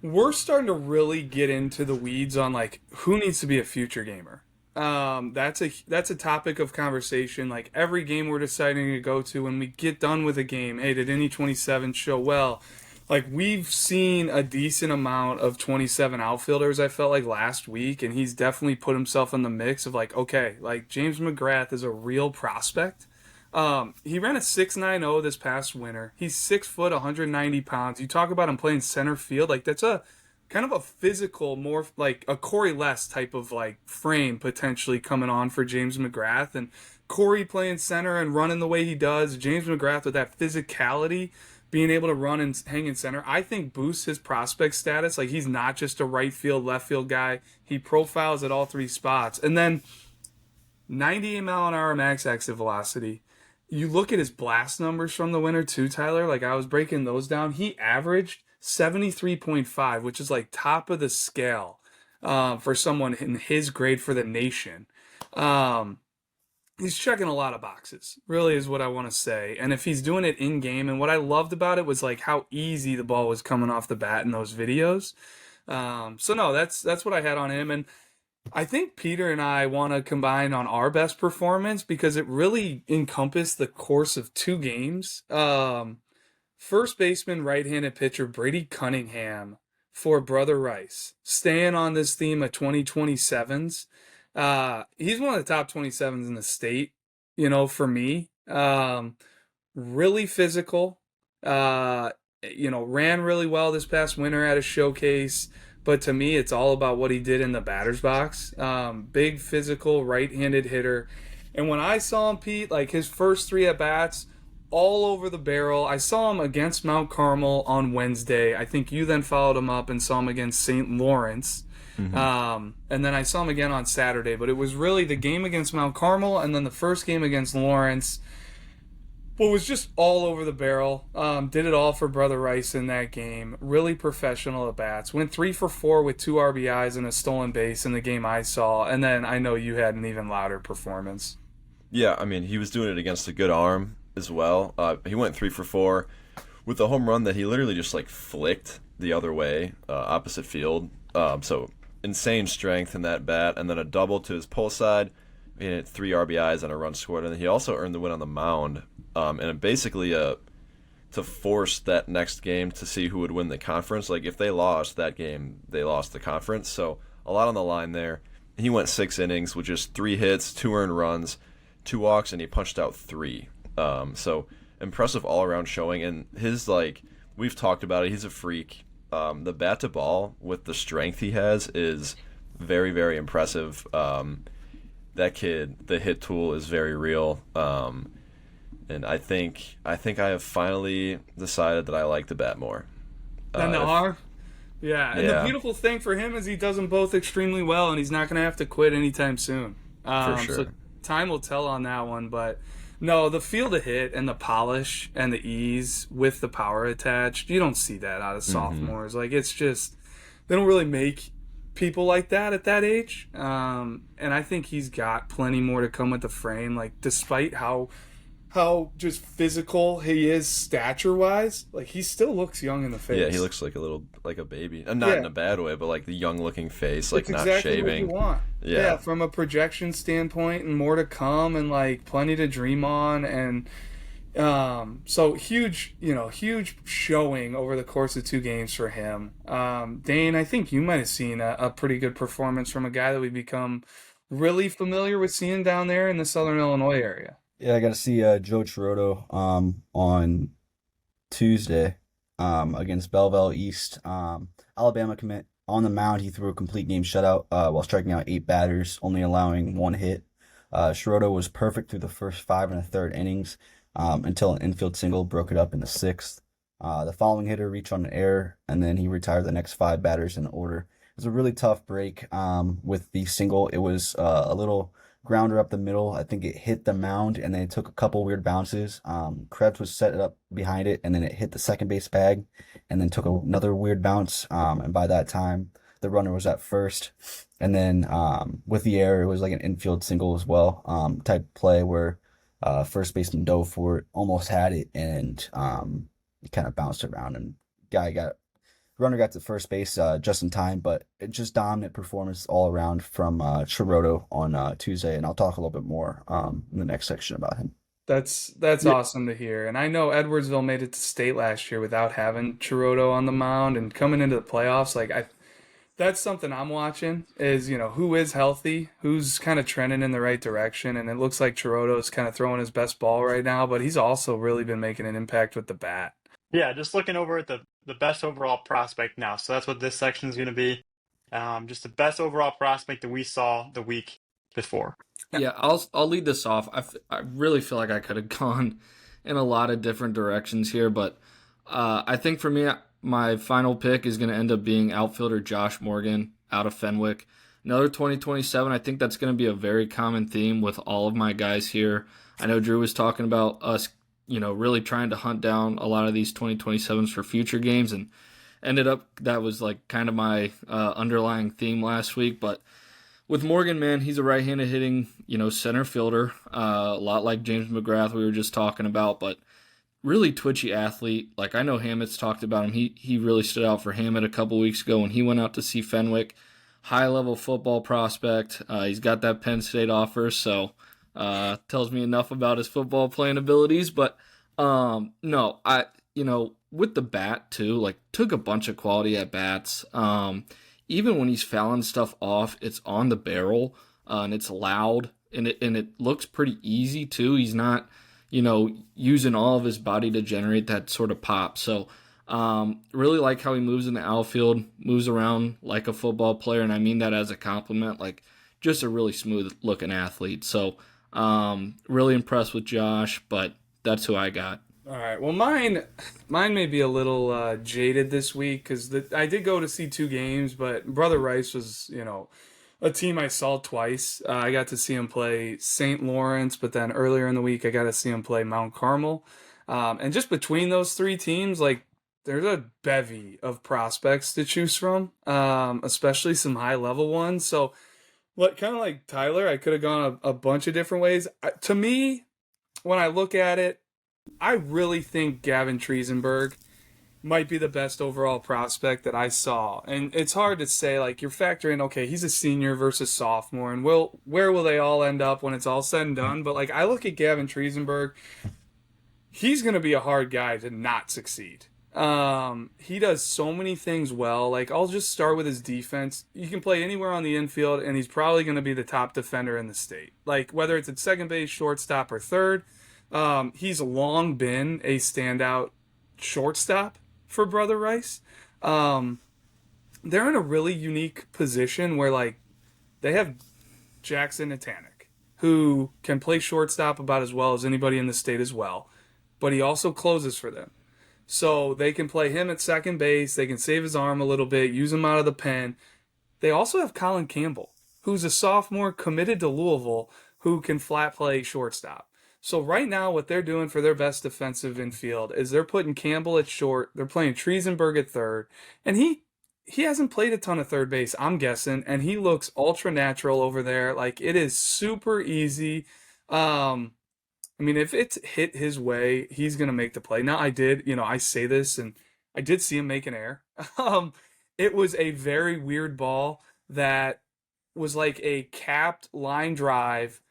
we're starting to really get into the weeds on like who needs to be a future gamer. That's a topic of conversation. Like every game we're deciding to go to, when we get done with a game, hey, did any 27 show well? Like we've seen a decent amount of 27 outfielders, I felt like last week, and he's definitely put himself in the mix of like, okay, like James McGrath is a real prospect. He ran a 6.90 this past winter. He's 6 foot, 190 pounds. You talk about him playing center field, like that's a kind of a physical, more like a Corey Less type of like frame potentially coming on for James McGrath. And Corey playing center and running the way he does, James McGrath with that physicality, being able to run and hang in center, I think boosts his prospect status. Like he's not just a right field, left field guy. He profiles at all 3 spots. And then 98-mile-an-hour max exit velocity. You look at his blast numbers from the winter too, Tyler. Like I was breaking those down. He averaged 73.5, which is like top of the scale for someone in his grade for the nation. He's checking a lot of boxes, really is what I want to say. And if he's doing it in game, and what I loved about it was like how easy the ball was coming off the bat in those videos. So no, that's what I had on him. And I think Peter and I want to combine on our best performance because it really encompassed the course of 2 games. First baseman, right-handed pitcher Brady Cunningham for Brother Rice. Staying on this theme of 2027s. He's one of the top 27s in the state. for me. Really physical. Uh, ran really well this past winter at a showcase. But to me, it's all about what he did in the batter's box. Big physical right-handed hitter. And when I saw him, Pete, like his first three at bats, all over the barrel. I saw him against Mount Carmel on Wednesday. I think you then followed him up and saw him against St. Lawrence.
Hmm.
And then I saw him again on Saturday. But it was really the game against Mount Carmel and then the first game against Lawrence. Well, was just all over the barrel. Did it all for Brother Rice in that game. Really professional at bats. Went 3 for 4 with 2 RBIs and a stolen base in the game I saw. And then I know you had an even louder performance.
Yeah, I mean, he was doing it against a good arm as well. He went 3 for 4 with a home run that he literally just like flicked the other way, opposite field. So insane strength in that bat, and then a double to his pull side. He had 3 RBIs and a run scored, and then he also earned the win on the mound. And basically to force that next game to see who would win the conference. Like if they lost that game, they lost the conference. So a lot on the line there. He went 6 innings with just 3 hits, 2 earned runs, 2 walks, and he punched out 3. So impressive all around showing. And his like we've talked about it, he's a freak. The bat to ball with the strength he has is very, very impressive. That kid, the hit tool is very real. And I have finally decided that I like the bat more.
And the
If,
R? Yeah. And the
yeah,
beautiful thing for him is he does them both extremely well, and he's not going to have to quit anytime soon.
for
So
sure.
time will tell on that one. But no, the feel to hit and the polish and the ease with the power attached, you don't see that out of
Hmm.
sophomores. Like, it's just, they don't really make people like that at that age. And I think he's got plenty more to come with the frame. Like, despite how just physical he is stature wise, like he still looks young in the
Yeah, he
face.
looks like like a baby, and not in
Yeah,
a bad way, but like the young looking face, like
it's
not
exactly what you
shaving.
want. Yeah,
Yeah,
from a projection standpoint and more to come and like plenty to dream on and so huge, huge showing over the course of 2 games for him. Dane, I think you might have seen a pretty good performance from a guy that we've become really familiar with seeing down there in the Southern Illinois area.
Yeah, I got to see Joe Chirotto on Tuesday against Belleville East. Alabama commit on the mound. He threw a complete game shutout while striking out 8 batters, only allowing 1 hit. Chirotto was perfect through the first 5 1/3 innings until an infield single broke it up in the sixth. The following hitter reached on an error, and then he retired the next 5 batters in order. It was a really tough break with the single. It was a little grounder up the middle. I think it hit the mound and then it took a couple weird bounces. Krebs was set up behind it and then it hit the second base bag and then took another weird bounce. And by that time, the runner was at first. And then with the error, it was like an infield single as well, type play where first baseman dove for it, almost had it, and it kind of bounced around and guy got runner got to first base just in time, but it just dominant performance all around from Chirotto on Tuesday, and I'll talk a little bit more in the next section about him.
That's
yeah,
awesome to hear. And I know Edwardsville made it to state last year without having Chirotto on the mound and coming into the playoffs. Like I that's something I'm watching is, who is healthy, who's kind of trending in the right direction. And it looks like Chirotto's kind of throwing his best ball right now, but he's also really been making an impact with the bat.
Yeah, just looking over at the best overall prospect now. So that's what this section is going to be. Just the best overall prospect that we saw the week before.
Yeah, I'll lead this off. I really feel like I could have gone in a lot of different directions here, but I think for me, my final pick is going to end up being outfielder Josh Morgan out of Fenwick. Another 2027. I think that's going to be a very common theme with all of my guys here. I know Drew was talking about us, really trying to hunt down a lot of these 2027s for future games, and ended up that was like kind of my underlying theme last week, but with Morgan, man, he's a right-handed hitting, center fielder, a lot like James McGrath we were just talking about, but really twitchy athlete. Like I know Hammett's talked about him. He really stood out for Hammett a couple weeks ago when he went out to see Fenwick. High-level football prospect. He's got that Penn State offer, so tells me enough about his football playing abilities. But no, with the bat too, like took a bunch of quality at bats. Even when he's fouling stuff off, it's on the barrel and it's loud. and it looks pretty easy too. He's not, using all of his body to generate that sort of pop. So, really like how he moves in the outfield, moves around like a football player, and I mean that as a compliment. Like, just a really smooth looking athlete. So, really impressed with Josh, but that's who I got.
All right. Well, mine may be a little jaded this week because I did go to see two games, but Brother Rice was, a team I saw twice. I got to see him play St. Lawrence, but then earlier in the week I got to see him play Mount Carmel. And just between those three teams, like there's a bevy of prospects to choose from, especially some high level ones. So, what kind of like Tyler, I could have gone a bunch of different ways. To me, when I look at it, I really think Gavin Triesenberg might be the best overall prospect that I saw. And it's hard to say, like, you're factoring, okay, he's a senior versus sophomore, and where will they all end up when it's all said and done? But, like, I look at Gavin Triesenberg, he's going to be a hard guy to not succeed. He does so many things well. Like, I'll just start with his defense. You can play anywhere on the infield, and he's probably going to be the top defender in the state. Like, whether it's at second base, shortstop, or third, he's long been a standout shortstop for Brother Rice. Um, they're in a really unique position where like they have Jackson Natanic, who can play shortstop about as well as anybody in the state as well, but he also closes for them. So they can play him at second base. They can save his arm a little bit, use him out of the pen. They also have Colin Campbell, who's a sophomore committed to Louisville, who can flat play shortstop. So right now, what they're doing for their best defensive infield is they're putting Campbell at short. They're playing Triesenberg at third, and he hasn't played a ton of third base, I'm guessing, and he looks ultra natural over there. Like it is super easy. I mean, if it's hit his way, he's gonna make the play. Now, I say this, and I did see him make an error. Um, it was a very weird ball that was like a capped line drive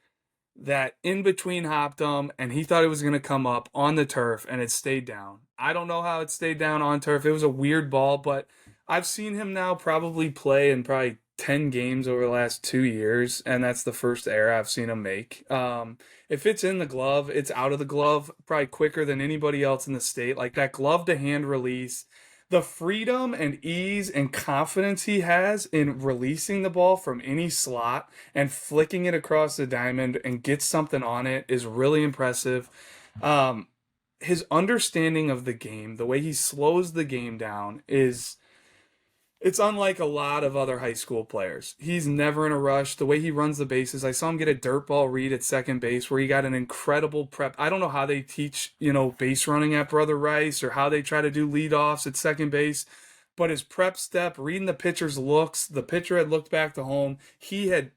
that in between hopped him, and he thought it was gonna come up on the turf, and it stayed down. I don't know how it stayed down on turf. It was a weird ball, but I've seen him now probably play in probably 10 games over the last 2 years, and that's the first error I've seen him make. If it's in the glove, it's out of the glove probably quicker than anybody else in the state. Like that glove to hand release, the freedom and ease and confidence he has in releasing the ball from any slot and flicking it across the diamond and get something on it is really impressive. Um, his understanding of the game, the way he slows the game down is it's unlike a lot of other high school players. He's never in a rush. The way he runs the bases, I saw him get a dirt ball read at second base where he got an incredible prep. I don't know how they teach, base running at Brother Rice or how they try to do leadoffs at second base, but his prep step, reading the pitcher's looks, the pitcher had looked back to home. He had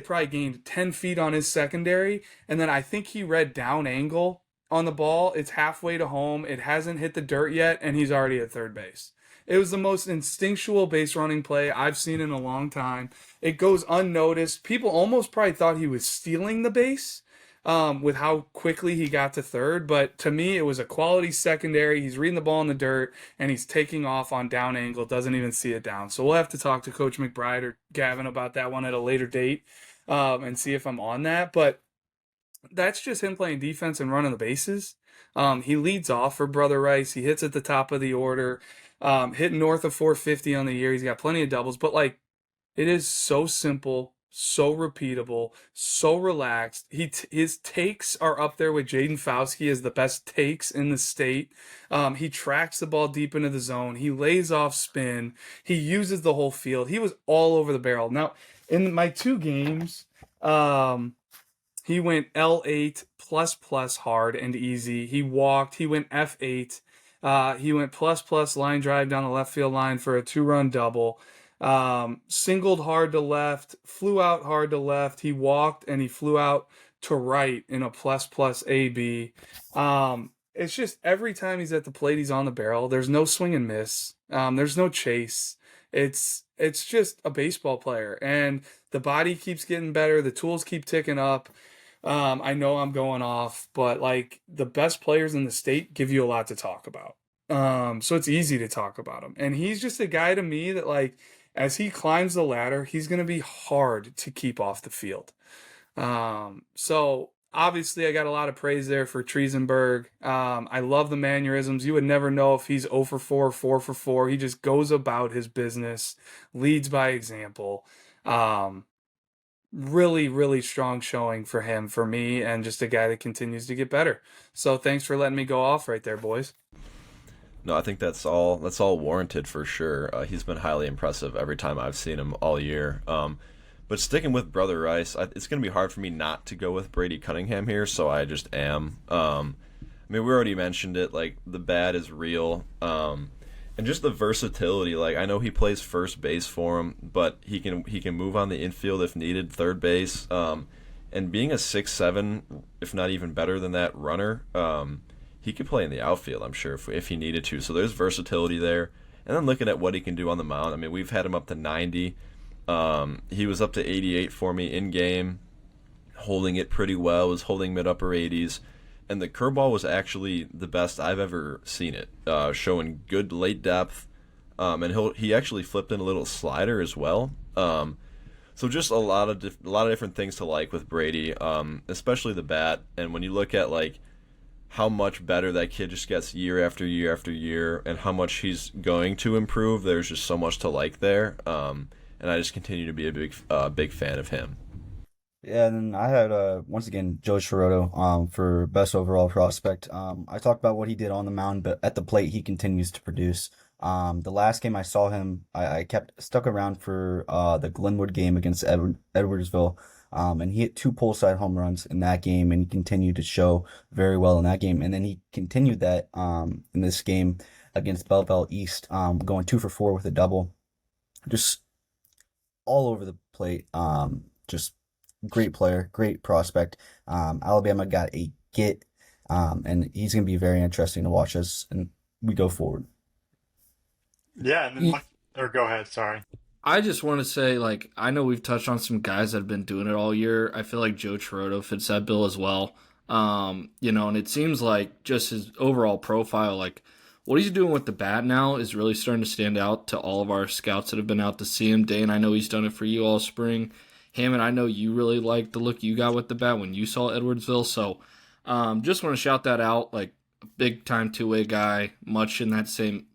probably gained 10 feet on his secondary, and then I think he read down angle on the ball. It's halfway to home. It hasn't hit the dirt yet, and he's already at third base. It was the most instinctual base running play I've seen in a long time. It goes unnoticed. People almost probably thought he was stealing the base with how quickly he got to third. But to me, it was a quality secondary. He's reading the ball in the dirt, and he's taking off on down angle, doesn't even see it down. So we'll have to talk to Coach McBride or Gavin about that one at a later date and see if I'm on that. But that's just him playing defense and running the bases. He leads off for Brother Rice. He hits at the top of the order, hitting north of 450 on the year. He's got plenty of doubles, but like it is so simple, so repeatable, so relaxed. His takes are up there with Jaden Fauske as the best takes in the state. He tracks the ball deep into the zone. He lays off spin. He uses the whole field. He was all over the barrel. Now, in my two games, he went L8 plus plus hard and easy. He walked. He went F8. He went plus plus line drive down the left field line for a 2-run double. Singled hard to left, flew out hard to left. He walked and he flew out to right in a plus plus AB. It's just every time he's at the plate, he's on the barrel. There's no swing and miss. There's no chase. It's just a baseball player, and the body keeps getting better. The tools keep ticking up. I know I'm going off, but like the best players in the state give you a lot to talk about. So it's easy to talk about him. And he's just a guy to me that like, as he climbs the ladder, he's going to be hard to keep off the field. So obviously I got a lot of praise there for Triesenberg. I love the mannerisms. You would never know if he's 0 for 4, 4 for 4. He just goes about his business, leads by example. Um, Really, really strong showing for him, for me, and just a guy that continues to get better. So thanks for letting me go off right there, boys.
No, I think that's all warranted for sure. He's been highly impressive every time I've seen him all year. But sticking with Brother Rice, it's going to be hard for me not to go with Brady Cunningham here, so I just am. I mean, we already mentioned it. Like the bat is real, and just the versatility. Like I know he plays first base for him, but he can move on the infield if needed, third base. And being a 6'7", if not even better than that runner, he could play in the outfield, I'm sure, if he needed to. So there's versatility there. And then looking at what he can do on the mound, I mean, we've had him up to 90. He was up to 88 for me in game, holding it pretty well, was holding mid-upper 80s. And the curveball was actually the best I've ever seen it, showing good late depth. And he actually flipped in a little slider as well. So just a lot of different things to like with Brady, especially the bat. And when you look at like how much better that kid just gets year after year after year, and how much he's going to improve, there's just so much to like there. And I just continue to be a big fan of him.
Yeah, and then I had once again Joe Shiroto for best overall prospect. I talked about what he did on the mound, but at the plate he continues to produce. The last game I saw him, I kept stuck around for the Glenwood game against Edwardsville. And he hit two pull side home runs in that game, and he continued to show very well in that game. And then he continued that in this game against Belleville East, going 2 for 4 with a double. Just all over the plate. Just great player, great prospect. Alabama got a get, and he's going to be very interesting to watch as and we go forward.
Yeah, and then or go ahead. Sorry.
I just want to say, like, I know we've touched on some guys that have been doing it all year. I feel like Joe Chirotto fits that bill as well. And it seems like just his overall profile, like what he's doing with the bat now is really starting to stand out to all of our scouts that have been out to see him. Dane, I know he's done it for you all spring. Hammond, I know you really liked the look you got with the bat when you saw Edwardsville. So just want to shout that out, like a big time two-way guy, much in that same,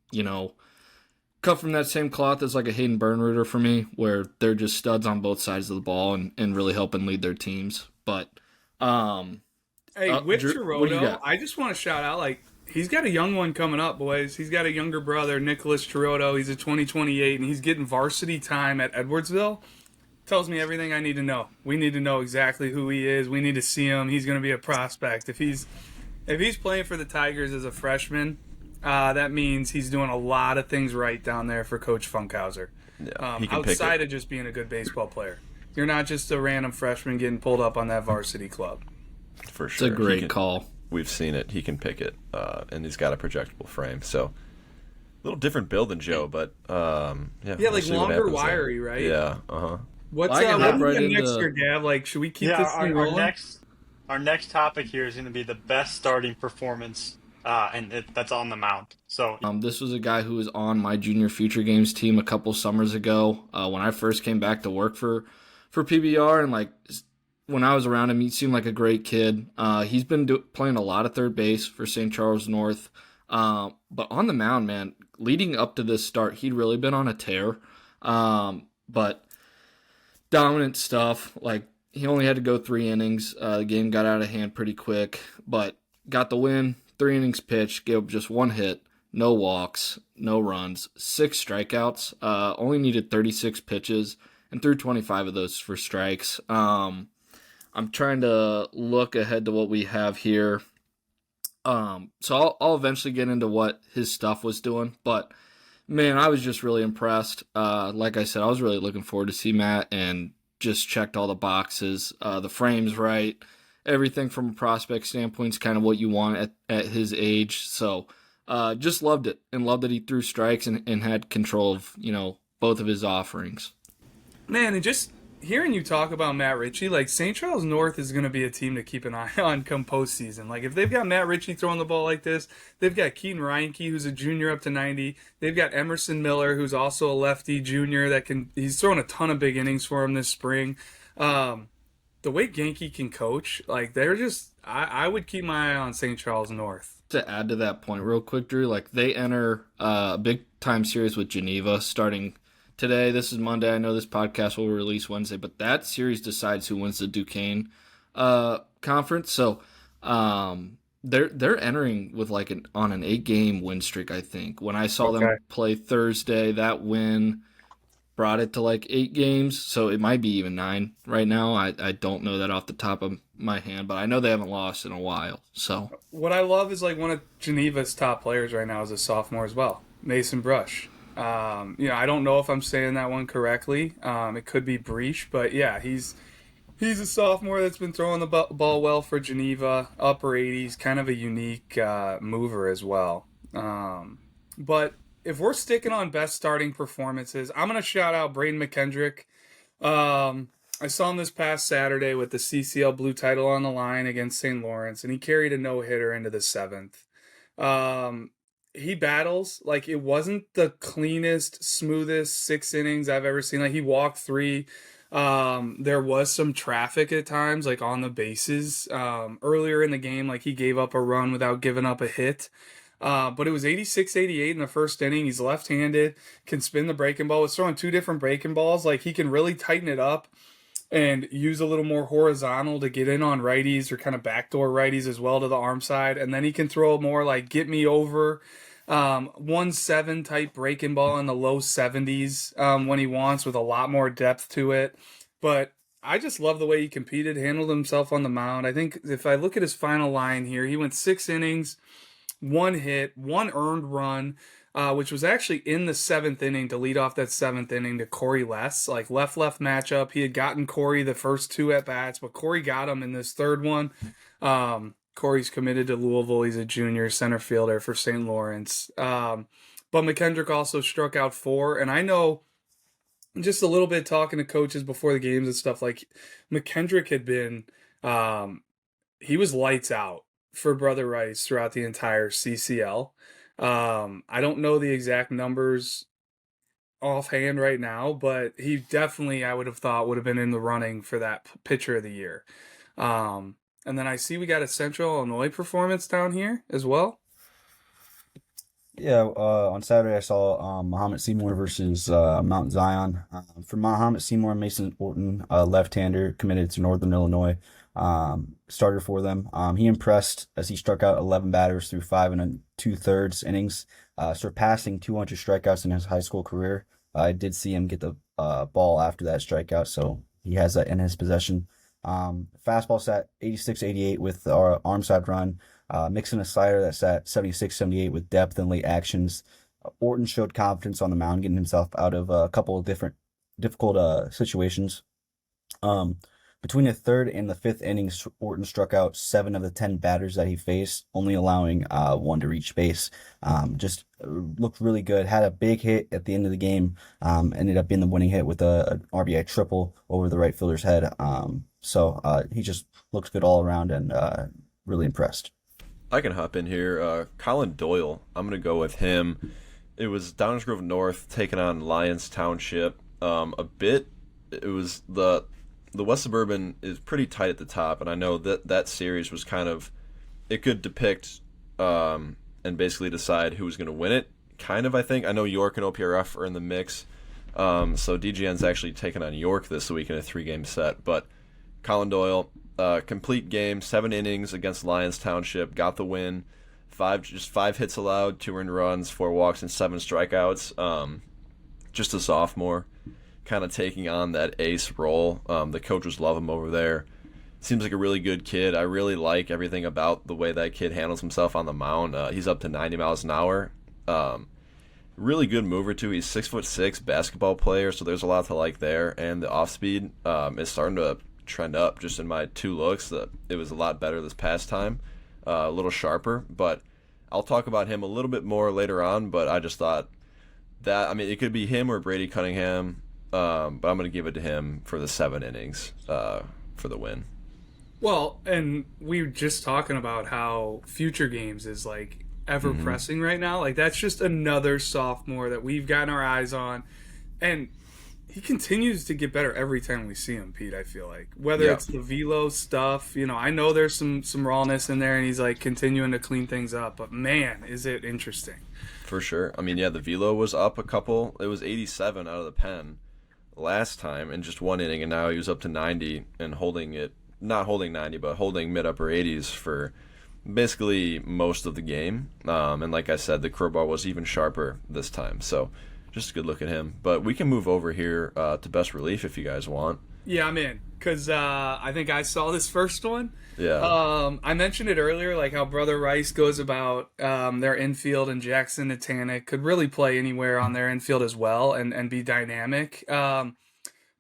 cut from that same cloth as like a Hayden Bernreuter for me, where they're just studs on both sides of the ball and really helping lead their teams. But
Hey, with
Drew, what do you
Chiroto,
got?
I just want to shout out, like, he's got a young one coming up, boys. He's got a younger brother, Nicholas Chiroto. He's a 2028, and he's getting varsity time at Edwardsville. Tells me everything I need to know. We need to know exactly who he is. We need to see him. He's going to be a prospect. If he's playing for the Tigers as a freshman, that means he's doing a lot of things right down there for Coach Funkhauser.
Yeah, he can pick
Outside
it
of just being a good baseball player. You're not just a random freshman getting pulled up on that varsity club.
for
It's
sure.
a great
He can-
call.
We've seen it. He can pick it, and he's got a projectable frame. So a little different build than Joe, but yeah,
Yeah,
we'll
like
see what
longer,
happens there.
wiry, right?
Yeah, uh-huh.
What's
I can
what
hop
do we
right
got next
into-
year, Gav? Like, should we keep
Yeah,
this thing
our
rolling?
next topic here is going to be the best starting performance, that's on the mound. So
This was a guy who was on my junior future games team a couple summers ago when I first came back to work for PBR, and like when I was around him, he seemed like a great kid. He's been playing a lot of third base for St. Charles North, but on the mound, man, leading up to this start, he'd really been on a tear. But dominant stuff. Like he only had to go 3 innings. The game got out of hand pretty quick, but got the win. 3 innings pitched, gave up just 1 hit, no walks, no runs, 6 strikeouts. Only needed 36 pitches and threw 25 of those for strikes. I'm trying to look ahead to what we have here. So I'll eventually get into what his stuff was doing, but man, I was just really impressed. Like I said, I was really looking forward to see Matt and just checked all the boxes. The frame's right. Everything from a prospect standpoint is kind of what you want at his age. So just loved it and loved that he threw strikes and had control of, both of his offerings.
Man, and just hearing you talk about Matt Ritchie, like St. Charles North is going to be a team to keep an eye on come postseason. Like if they've got Matt Ritchie throwing the ball like this, they've got Keaton Reinke, who's a junior up to 90. They've got Emerson Miller, who's also a lefty junior he's thrown a ton of big innings for him this spring. the way Genki can coach, like they're just I would keep my eye on St. Charles North.
To add to that point real quick, Drew, like they enter a big time series with Geneva starting today. This is Monday. I know this podcast will release Wednesday, but that series decides who wins the Duquesne conference. So they're entering with like on an 8-game win streak, I think. When I saw
Okay.
them play Thursday, that win brought it to like 8 games, so it might be even 9 right now. I don't know that off the top of my hand, but I know they haven't lost in a while. So
What I love is like one of Geneva's top players right now is a sophomore as well, Mason Brush. I don't know if I'm saying that one correctly. It could be Breach, but yeah, he's a sophomore that's been throwing the ball well for Geneva, upper 80s, kind of a unique mover as well. But if we're sticking on best starting performances, I'm going to shout out Braden McKendrick. I saw him this past Saturday with the CCL Blue title on the line against St. Lawrence, and he carried a no-hitter into the seventh. He battles like it wasn't the cleanest, smoothest 6 innings I've ever seen. Like he walked 3. There was some traffic at times, like on the bases. Earlier in the game, like he gave up a run without giving up a hit. But it was 86-88 in the first inning. He's left-handed, can spin the breaking ball. Was throwing 2 different breaking balls. Like he can really tighten it up and use a little more horizontal to get in on righties or kind of backdoor righties as well to the arm side. And then he can throw more like get me over 1-7 type breaking ball in the low 70s when he wants with a lot more depth to it. But I just love the way he competed, handled himself on the mound. I think if I look at his final line here, he went 6 innings, 1 hit, 1 earned run, which was actually in the 7th inning to lead off that 7th inning to Corey Less. Like left matchup. He had gotten Corey the first 2 at bats, but Corey got him in this third one. Corey's committed to Louisville. He's a junior center fielder for St. Lawrence. But McKendrick also struck out 4. And I know just a little bit talking to coaches before the games and stuff, like McKendrick had been, he was lights out for Brother Rice throughout the entire CCL. I don't know the exact numbers offhand right now, but he definitely, I would have thought, would have been in the running for that pitcher of the year. And then I see we got a Central Illinois performance down here as well.
Yeah, on Saturday I saw Muhammad Seymour versus Mount Zion. For Muhammad Seymour, Mason Orton, left-hander, committed to Northern Illinois, starter for them. He impressed as he struck out 11 batters through 5 and 2/3 innings, surpassing 200 strikeouts in his high school career. I did see him get the ball after that strikeout, so he has that in his possession. Fastball sat 86-88 with our arm side run. Mixing a slider that sat 76-78 with depth and late actions. Orton showed confidence on the mound, getting himself out of a couple of difficult situations. Between the 3rd and the 5th innings, Orton struck out 7 of the 10 batters that he faced, only allowing 1 to reach base. Just looked really good. Had a big hit at the end of the game. Ended up being the winning hit with an RBI triple over the right fielder's head. So he just looked good all around and really impressed.
I can hop in here. Colin Doyle, I'm going to go with him. It was Downers Grove North taking on Lyons Township. It was the West Suburban is pretty tight at the top, and I know that series was kind of, it could depict and basically decide who was going to win it. Kind of, I think. I know York and OPRF are in the mix. So DGN's actually taking on York this week in a 3-game set. But Colin Doyle, complete game, 7 innings against Lyons Township, got the win. 5 hits allowed, 2 earned runs, 4 walks, and 7 strikeouts. Just a sophomore, kind of taking on that ace role. The coaches love him over there. Seems like a really good kid. I really like everything about the way that kid handles himself on the mound. He's up to 90 miles an hour. Really good mover too. He's 6'6" basketball player, so there's a lot to like there. And the off speed is starting to trend up. Just in my 2 looks, it was a lot better this past time, a little sharper. But I'll talk about him a little bit more later on. But I just thought that, I mean, it could be him or Brady Cunningham, but I'm going to give it to him for the 7 innings for the win.
Well, and we were just talking about how future games is like ever pressing right now. Like that's just another sophomore that we've gotten our eyes on, and he continues to get better every time we see him, Pete. I feel like whether
Yeah,
it's the velo stuff, I know there's some rawness in there, and he's like continuing to clean things up. But man, is it interesting?
for sure. I mean, yeah, the velo was up a couple. It was 87 out of the pen last time in just one inning, and now he was up to 90 and holding it, not holding 90, but holding mid upper 80s for basically most of the game. And like I said, the curveball was even sharper this time. So just a good look at him. But we can move over here to best relief if you guys want.
Yeah, I'm in because I think I saw this first one.
Yeah,
I mentioned it earlier, like how Brother Rice goes about their infield, and Jackson Natanic could really play anywhere on their infield as well and be dynamic.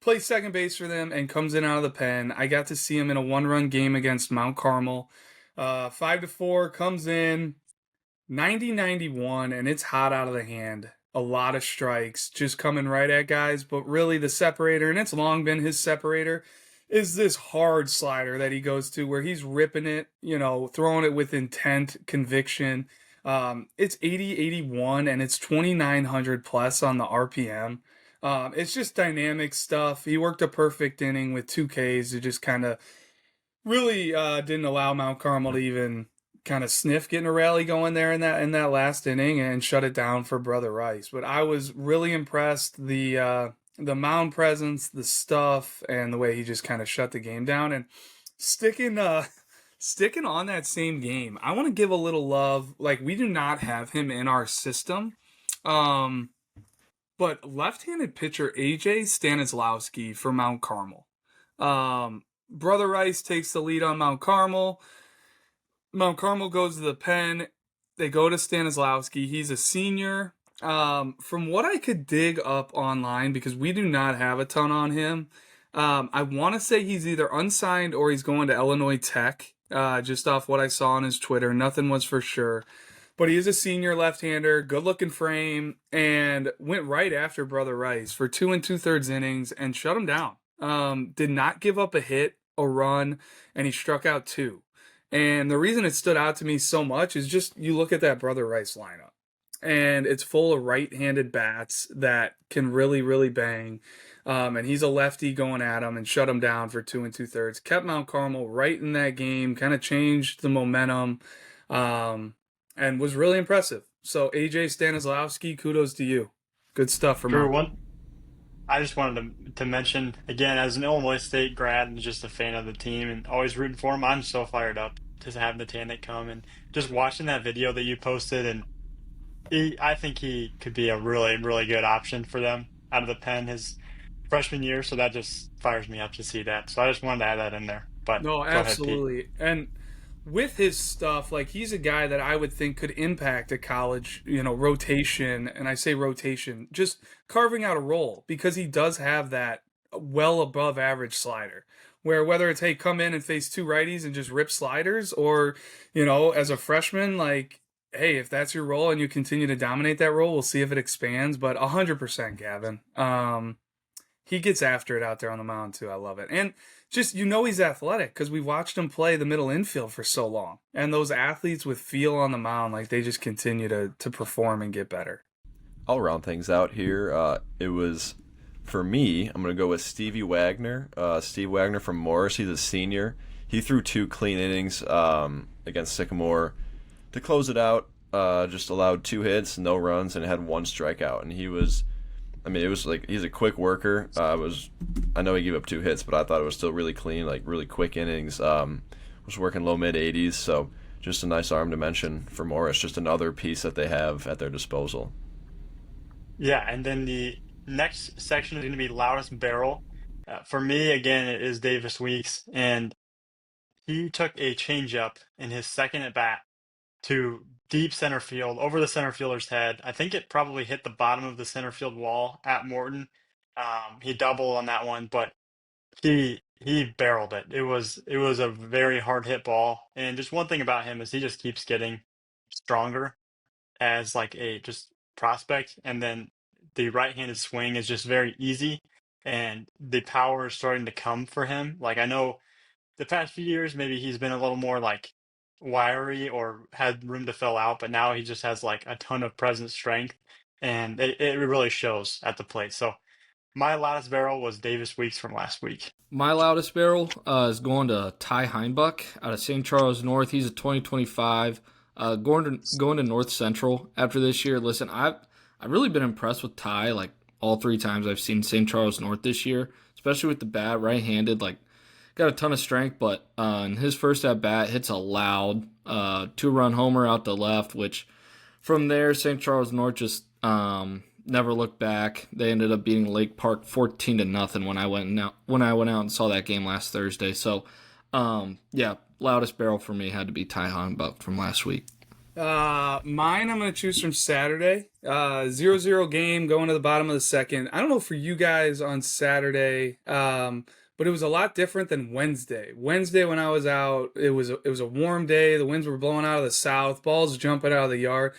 Plays second base for them and comes in out of the pen. I got to see him in a one-run game against Mount Carmel. 5-4, comes in 90-91, and it's hot out of the hand. A lot of strikes just coming right at guys, but really the separator, and it's long been his separator, is this hard slider that he goes to where he's ripping it, throwing it with intent, conviction. It's 80-81, and it's 2,900 plus on the RPM. It's just dynamic stuff. He worked a perfect inning with 2 Ks to just kind of really didn't allow Mount Carmel to even kind of sniff getting a rally going there in that last inning and shut it down for Brother Rice. But I was really impressed the mound presence, the stuff, and the way he just kind of shut the game down and sticking sticking on that same game. I want to give a little love. Like we do not have him in our system. Um, but left-handed pitcher AJ Stanislawski for Mount Carmel. Brother Rice takes the lead on Mount Carmel. Mount Carmel goes to the pen. They go to Stanislawski. He's a senior. From what I could dig up online, because we do not have a ton on him, I want to say he's either unsigned or he's going to Illinois Tech. Just off what I saw on his Twitter, nothing was for sure. But he is a senior left-hander, good-looking frame, and went right after Brother Rice for 2 2/3 innings and shut him down. Did not give up a hit, a run, and he struck out two. And the reason it stood out to me so much is just you look at that Brother Rice lineup, and it's full of right-handed bats that can really, really bang. And he's a lefty going at him and shut him down for 2 2/3. Kept Mount Carmel right in that game, kind of changed the momentum, and was really impressive. So AJ Stanislawski, kudos to you. Good stuff from
Drew,
Mount
one I just wanted to mention again, as an Illinois State grad and just a fan of the team and always rooting for him, I'm so fired up to have Natanic come and just watching that video that you posted. And I think he could be a really, really good option for them out of the pen his freshman year. So that just fires me up to see that. So I just wanted to add that in there. But
No,
go ahead, Pete.
absolutely. And with his stuff, like he's a guy that I would think could impact a college, rotation. And I say rotation, just carving out a role because he does have that well above average slider. Where whether it's, hey, come in and face two righties and just rip sliders, or, as a freshman, like, hey, if that's your role and you continue to dominate that role, we'll see if it expands. But 100%, Gavin. He gets after it out there on the mound too. I love it. And just he's athletic because we watched him play the middle infield for so long. And those athletes with feel on the mound, like they just continue to perform and get better.
I'll round things out here. It was, for me, I'm going to go with Stevie Wagner. Steve Wagner from Morris. He's a senior. He threw 2 clean innings against Sycamore to close it out. Just allowed 2 hits, no runs, and had 1 strikeout. And it was like he's a quick worker. I know he gave up 2 hits, but I thought it was still really clean, like really quick innings. Was working low mid 80s, so just a nice arm dimension for Morris. Just another piece that they have at their disposal.
Yeah, and then the next section is going to be loudest barrel. For me, again, it is Davis Weeks, and he took a changeup in his second at bat to deep center field over the center fielder's head. I think it probably hit the bottom of the center field wall at Morton. He doubled on that one, but he barreled it. It was a very hard hit ball. And just one thing about him is he just keeps getting stronger as like a just prospect. And then the right-handed swing is just very easy, and the power is starting to come for him. Like I know the past few years, maybe he's been a little more like wiry or had room to fill out, but now he just has like a ton of present strength, and it really shows at the plate. So My loudest barrel was Davis Weeks from last week.
My loudest barrel is going to Ty Heinbuck out of St. Charles North. He's a 2025, going to North Central after this year. Listen, I've really been impressed with Ty. Like all three times I've seen St. Charles North this year, especially with the bat, right-handed. Like got a ton of strength, but in his first at bat, hits a loud 2-run homer out to left. Which from there, St. Charles North just never looked back. They ended up beating Lake Park 14-0 when I went out and saw that game last Thursday. So, yeah, loudest barrel for me had to be Ty Hanbuck from last week.
Mine I'm going to choose from Saturday. 0-0 game going to the bottom of the second. I don't know for you guys on Saturday, but it was a lot different than Wednesday. Wednesday when I was out, it was a warm day. The winds were blowing out of the south. Balls jumping out of the yard.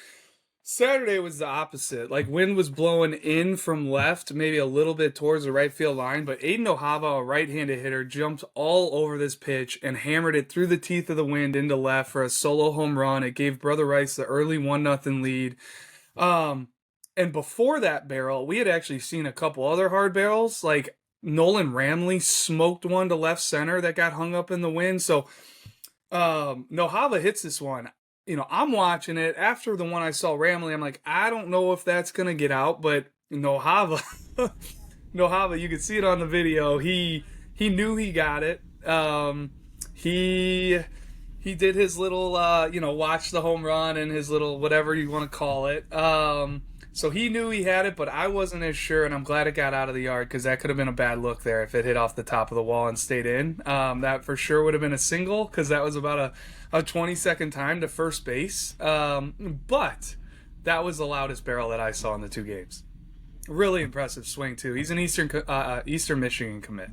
Saturday was the opposite. Like wind was blowing in from left, maybe a little bit towards the right field line, but Aiden O'Hava, a right-handed hitter, jumped all over this pitch and hammered it through the teeth of the wind into left for a solo home run. It gave Brother Rice the early 1-0 lead. And before that barrel, we had actually seen a couple other hard barrels. Like Nolan Ramley smoked one to left center that got hung up in the wind. So Nohava hits this one. I'm watching it after the one I saw Ramley. I'm like, I don't know if that's gonna get out, but Nohava, Nohava, you could see it on the video. He knew he got it. He did his little, watch the home run and his little whatever you want to call it. So he knew he had it, but I wasn't as sure, and I'm glad it got out of the yard because that could have been a bad look there if it hit off the top of the wall and stayed in. That for sure would have been a single because that was about a 20-second time to first base. But that was the loudest barrel that I saw in the two games. Really impressive swing, too. He's an Eastern Michigan commit.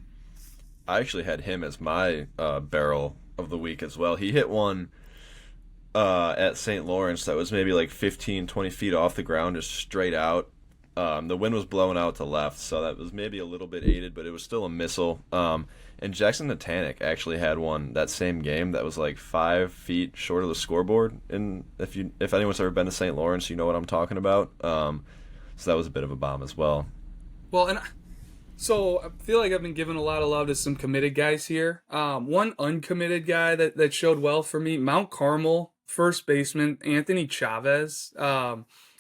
I actually had him as my barrel of the week as well. He hit one at St. Lawrence that was maybe like 15, 20 feet off the ground, just straight out. The wind was blowing out to left, so that was maybe a little bit aided, but it was still a missile. And Jackson Natanic actually had one that same game that was like 5 feet short of the scoreboard. And if anyone's ever been to St. Lawrence, you know what I'm talking about. So that was a bit of a bomb as well.
Well, so I feel like I've been giving a lot of love to some committed guys here. One uncommitted guy that showed well for me, Mount Carmel first baseman Anthony Chavez.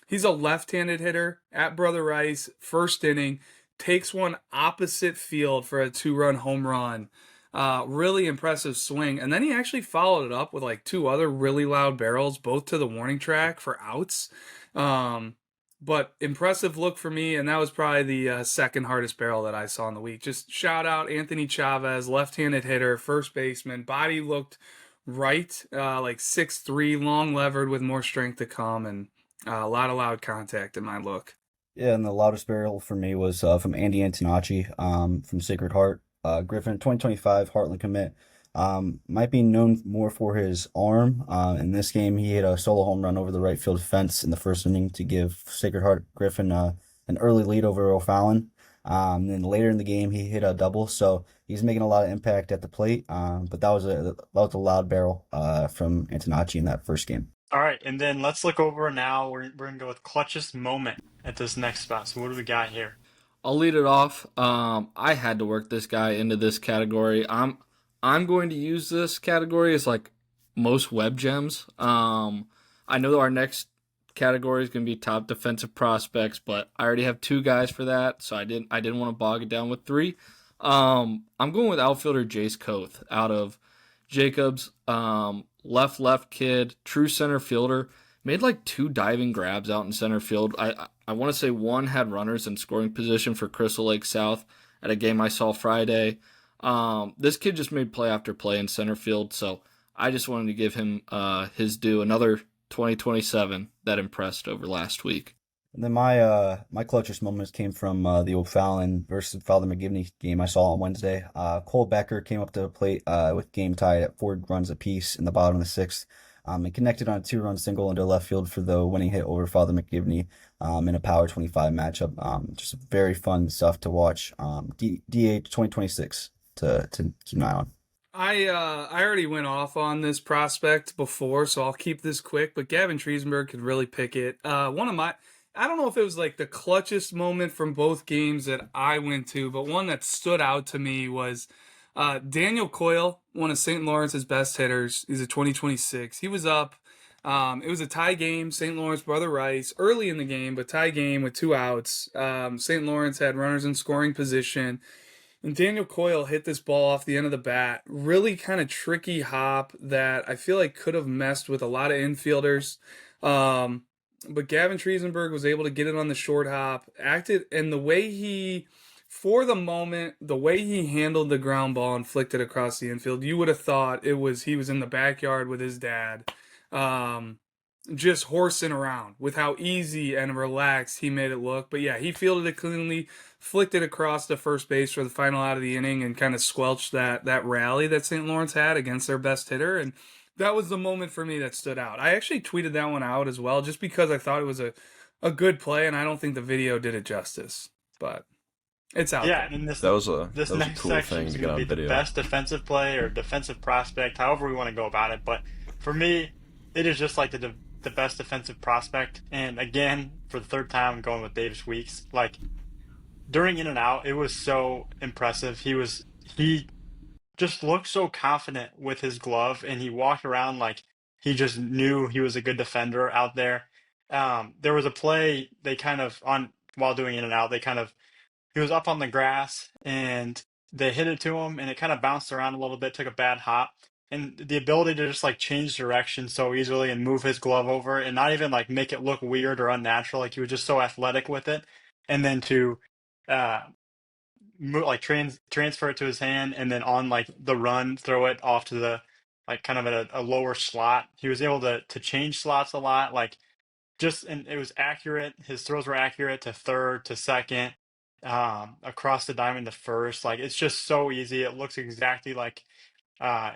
He's a left-handed hitter at Brother Rice, first inning, takes one opposite field for a 2-run home run. Really impressive swing. And then he actually followed it up with like 2 other really loud barrels, both to the warning track for outs. But impressive look for me, and that was probably the second hardest barrel that I saw in the week. Just shout out Anthony Chavez, left-handed hitter, first baseman. Body looked right, like 6'3", long levered with more strength to come, and a lot of loud contact in my look.
Yeah, and the loudest barrel for me was from Andy Antonacci from Sacred Heart. Griffin, 2025 Heartland commit. Might be known more for his arm. In this game, he hit a solo home run over the right field fence in the first inning to give Sacred Heart Griffin an early lead over O'Fallon. Then later in the game, he hit a double, so he's making a lot of impact at the plate. But that was a loud barrel from Antonacci in that first game.
All right, and then let's look over now. We're going to go with Clutchest moment at this next spot. So what do we got here?
I'll lead it off. I had to work this guy into this category. I'm going to use this category as like most web gems. I know our next category is going to be top defensive prospects, but I already have 2 guys for that, so I didn't want to bog it down with 3. I'm going with outfielder Jace Koth out of Jacobs. Left kid, true center fielder. Made like 2 diving grabs out in center field. I want to say one had runners in scoring position for Crystal Lake South at a game I saw Friday. This kid just made play after play in center field, so I just wanted to give him his due. Another 2027 that impressed over last week.
And then my clutchest moments came from the O'Fallon versus Father McGivney game I saw on Wednesday. Cole Becker came up to the plate with game tied at 4 runs apiece in the bottom of the 6th. And connected on a 2-run single into left field for the winning hit over Father McGivney in a Power 25 matchup. Just very fun stuff to watch. DH 2026 to keep an eye on.
I already went off on this prospect before, so I'll keep this quick. But Gavin Triesenberg could really pick it. I don't know if it was like the clutchest moment from both games that I went to, but one that stood out to me was Daniel Coyle, one of St. Lawrence's best hitters. He's a 2026. He was up. It was a tie game. St. Lawrence, Brother Rice, early in the game, but tie game with 2 outs. St. Lawrence had runners in scoring position. And Daniel Coyle hit this ball off the end of the bat. Really kind of tricky hop that I feel like could have messed with a lot of infielders. Um, but Gavin Triesenberg was able to get it on the short hop, acted, and the way he, for the moment, the way he handled the ground ball and flicked it across the infield, you would have thought he was in the backyard with his dad. Um, just horsing around with how easy and relaxed he made it look. But yeah, he fielded it cleanly, flicked it across the first base for the final out of the inning, and kind of squelched that rally that St. Lawrence had against their best hitter. And that was the moment for me that stood out. I actually tweeted that one out as well, just because I thought it was a good play, and I don't think the video did it justice. But it's out
Yeah,
there.
and
That was a
this next
cool
section
thing
is
to
going
get
to
on
be the
video.
best defensive play or defensive prospect, however we want to go about it. But for me, it is just like the best defensive prospect. And again, for the third time, I'm going with Davis Weeks. Like during in and out, it was so impressive. He just looked so confident with his glove, and he walked around like he just knew he was a good defender out there. There was a play they kind of on while doing in and out, they kind of he was up on the grass and they hit it to him and it kind of bounced around a little bit, took a bad hop. And the ability to just like change direction so easily and move his glove over and not even like make it look weird or unnatural. Like he was just so athletic with it. And then to uh like transfer it to his hand and then on like the run throw it off to the like kind of at a lower slot. He was able to change slots a lot. Like just and it was accurate. His throws were accurate to third, to second, across the diamond to first. Like it's just so easy. It looks exactly like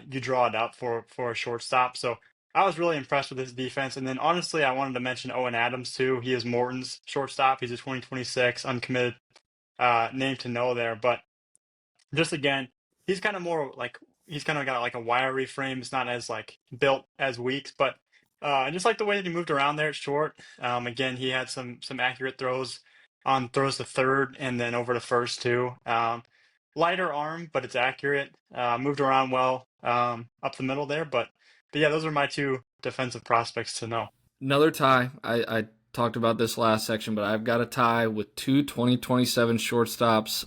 you draw it up for a shortstop. So I was really impressed with his defense. And then honestly, I wanted to mention Owen Adams too. He is Morton's shortstop. He's a 2026 uncommitted name to know there, but just again, he's kind of more like he's kind of got like a wiry frame. It's not as like built as Weeks, but I just like the way that he moved around there at short. Again, he had some accurate throws on throws to third and then over to first too. Lighter arm, but it's accurate. Moved around well up the middle there, but yeah, those are my two defensive prospects to know.
Another tie. I talked about this last section, but I've got a tie with two 2027 shortstops.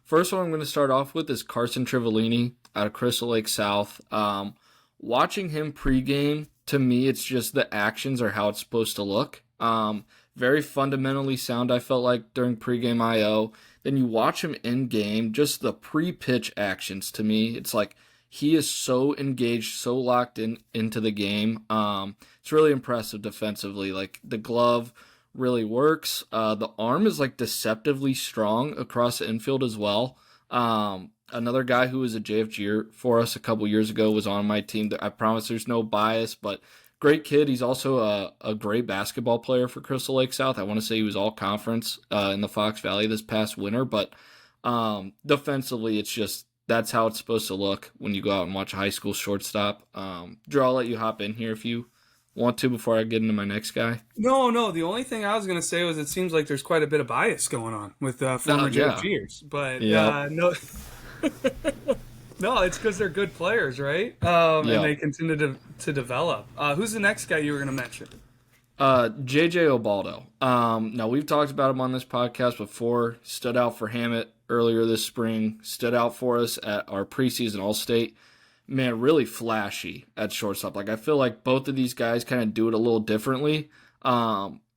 First one I'm going to start off with is Carson Trivellini out of Crystal Lake South. Watching him pregame, to me, it's just the actions are how it's supposed to look. Very fundamentally sound, I felt like, during pregame IO. Then you watch him in game, just the pre-pitch actions to me, it's like he is so engaged, so locked into the game. It's really impressive defensively. Like the glove really works. The arm is like deceptively strong across the infield as well. Another guy who was a JFG for us a couple years ago was on my team. I promise there's no bias, but great kid. He's also a great basketball player for Crystal Lake South. I want to say he was all conference in the Fox Valley this past winter, but defensively, it's just that's how it's supposed to look when you go out and watch a high school shortstop. Drew, I'll let you hop in here if you want to before I get into my next guy.
No. The only thing I was going to say was it seems like there's quite a bit of bias going on with former
Yeah.
JFGers. But
Yep.
no, no, it's because they're good players, right?
Yeah.
And they continue to develop. Who's the next guy you were going to mention?
JJ Obaldo. Now we've talked about him on this podcast before. Stood out for Hammett earlier this spring. Stood out for us at our preseason All-State. Man, really flashy at shortstop. Like I feel like both of these guys kind of do it a little differently.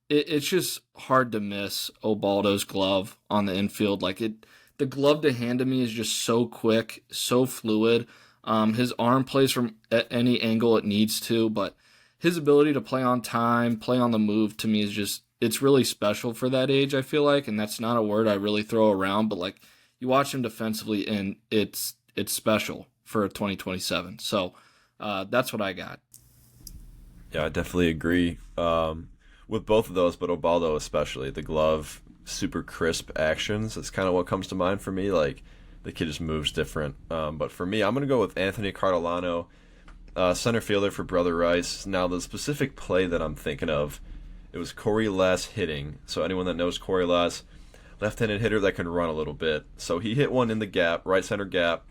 It's just hard to miss Obaldo's glove on the infield. The glove to hand to me is just so quick, so fluid. His arm plays from any angle it needs to, but his ability to play on time, play on the move, to me is just, it's really special for that age, I feel like, and that's not a word I really throw around, but like you watch him defensively and it's special for 2027. So that's what I got.
Yeah, I definitely agree with both of those, but Obaldo especially. The glove, super crisp actions. That's kind of what comes to mind for me. Like the kid just moves different. But for me, I'm going to go with Anthony Cardolano, center fielder for Brother Rice. Now, the specific play that I'm thinking of It was Corey Less hitting. So anyone that knows Corey Less, left-handed hitter that can run a little bit. So he hit one in the gap, right center gap,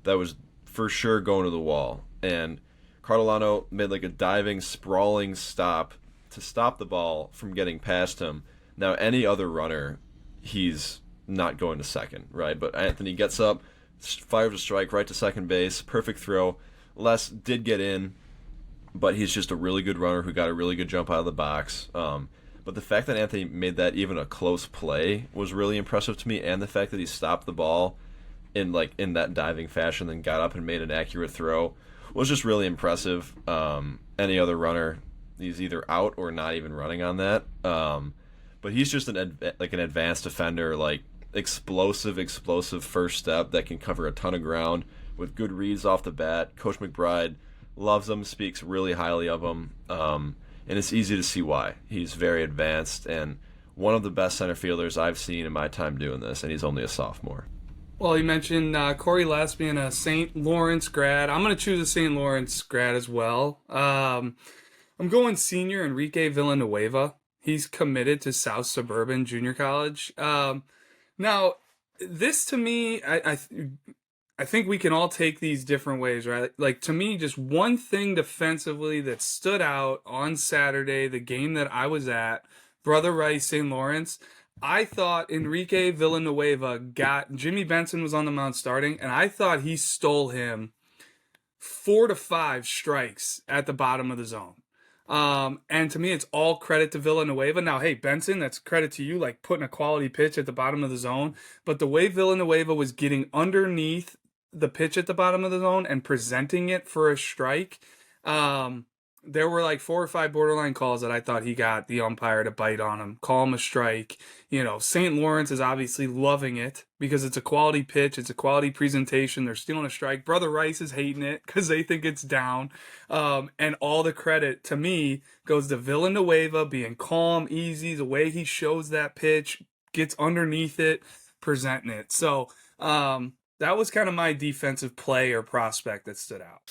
that was for sure going to the wall. And Cardellano made like a diving, sprawling stop to stop the ball from getting past him. Now, any other runner, he's not going to second, right? But Anthony gets up, fires a strike right to second base, perfect throw. Les did get in, but he's just a really good runner who got a really good jump out of the box. But the fact that Anthony made that even a close play was really impressive to me, and the fact that he stopped the ball in that diving fashion, then got up and made an accurate throw was just really impressive. Any other runner, he's either out or not even running on that. But he's just an advanced defender, like explosive first step that can cover a ton of ground with good reads off the bat. Coach McBride loves him, speaks really highly of him, and it's easy to see why. He's very advanced and one of the best center fielders I've seen in my time doing this, and he's only a sophomore.
Well, you mentioned Corey Less being a St. Lawrence grad. I'm going to choose a St. Lawrence grad as well. I'm going senior Enrique Villanueva. He's committed to South Suburban Junior College. Now, this to me, I think we can all take these different ways, right? Like, to me, just one thing defensively that stood out on Saturday, the game that I was at, Brother Rice, St. Lawrence, I thought Enrique Villanueva Jimmy Benson was on the mound starting, and I thought he stole him 4 to 5 strikes at the bottom of the zone. And to me, it's all credit to Villanueva. Now, hey, Benson, that's credit to you, like putting a quality pitch at the bottom of the zone. But the way Villanueva was getting underneath the pitch at the bottom of the zone and presenting it for a strike, there were like 4 or 5 borderline calls that I thought he got the umpire to bite on him, call him a strike. St. Lawrence is obviously loving it because it's a quality pitch, it's a quality presentation. They're stealing a strike. Brother Rice is hating it because they think it's down. And all the credit to me goes to Villanueva being calm, easy, the way he shows that pitch, gets underneath it, presenting it. So that was kind of my defensive play or prospect that stood out.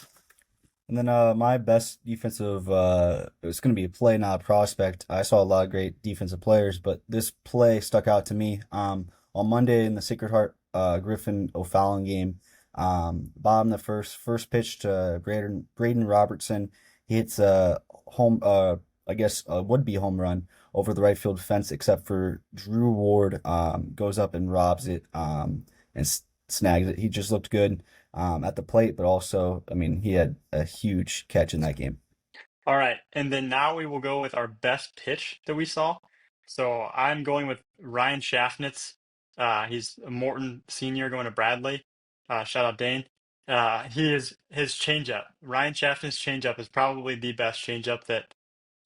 And then my best defensive, it was going to be a play, not a prospect. I saw a lot of great defensive players, but this play stuck out to me. On Monday in the Sacred Heart Griffin O'Fallon game, bottom of the first pitch to Braden Robertson. He hits a I guess a would-be home run over the right field fence, except for Drew Ward goes up and robs it and snags it. He just looked good at the plate, but also, I mean, he had a huge catch in that game.
All right, and then now we will go with our best pitch that we saw. So I'm going with Ryan Schaffnitz. He's a Morton senior going to Bradley. Shout out Dane. His changeup. Ryan Schaffnitz's changeup is probably the best changeup that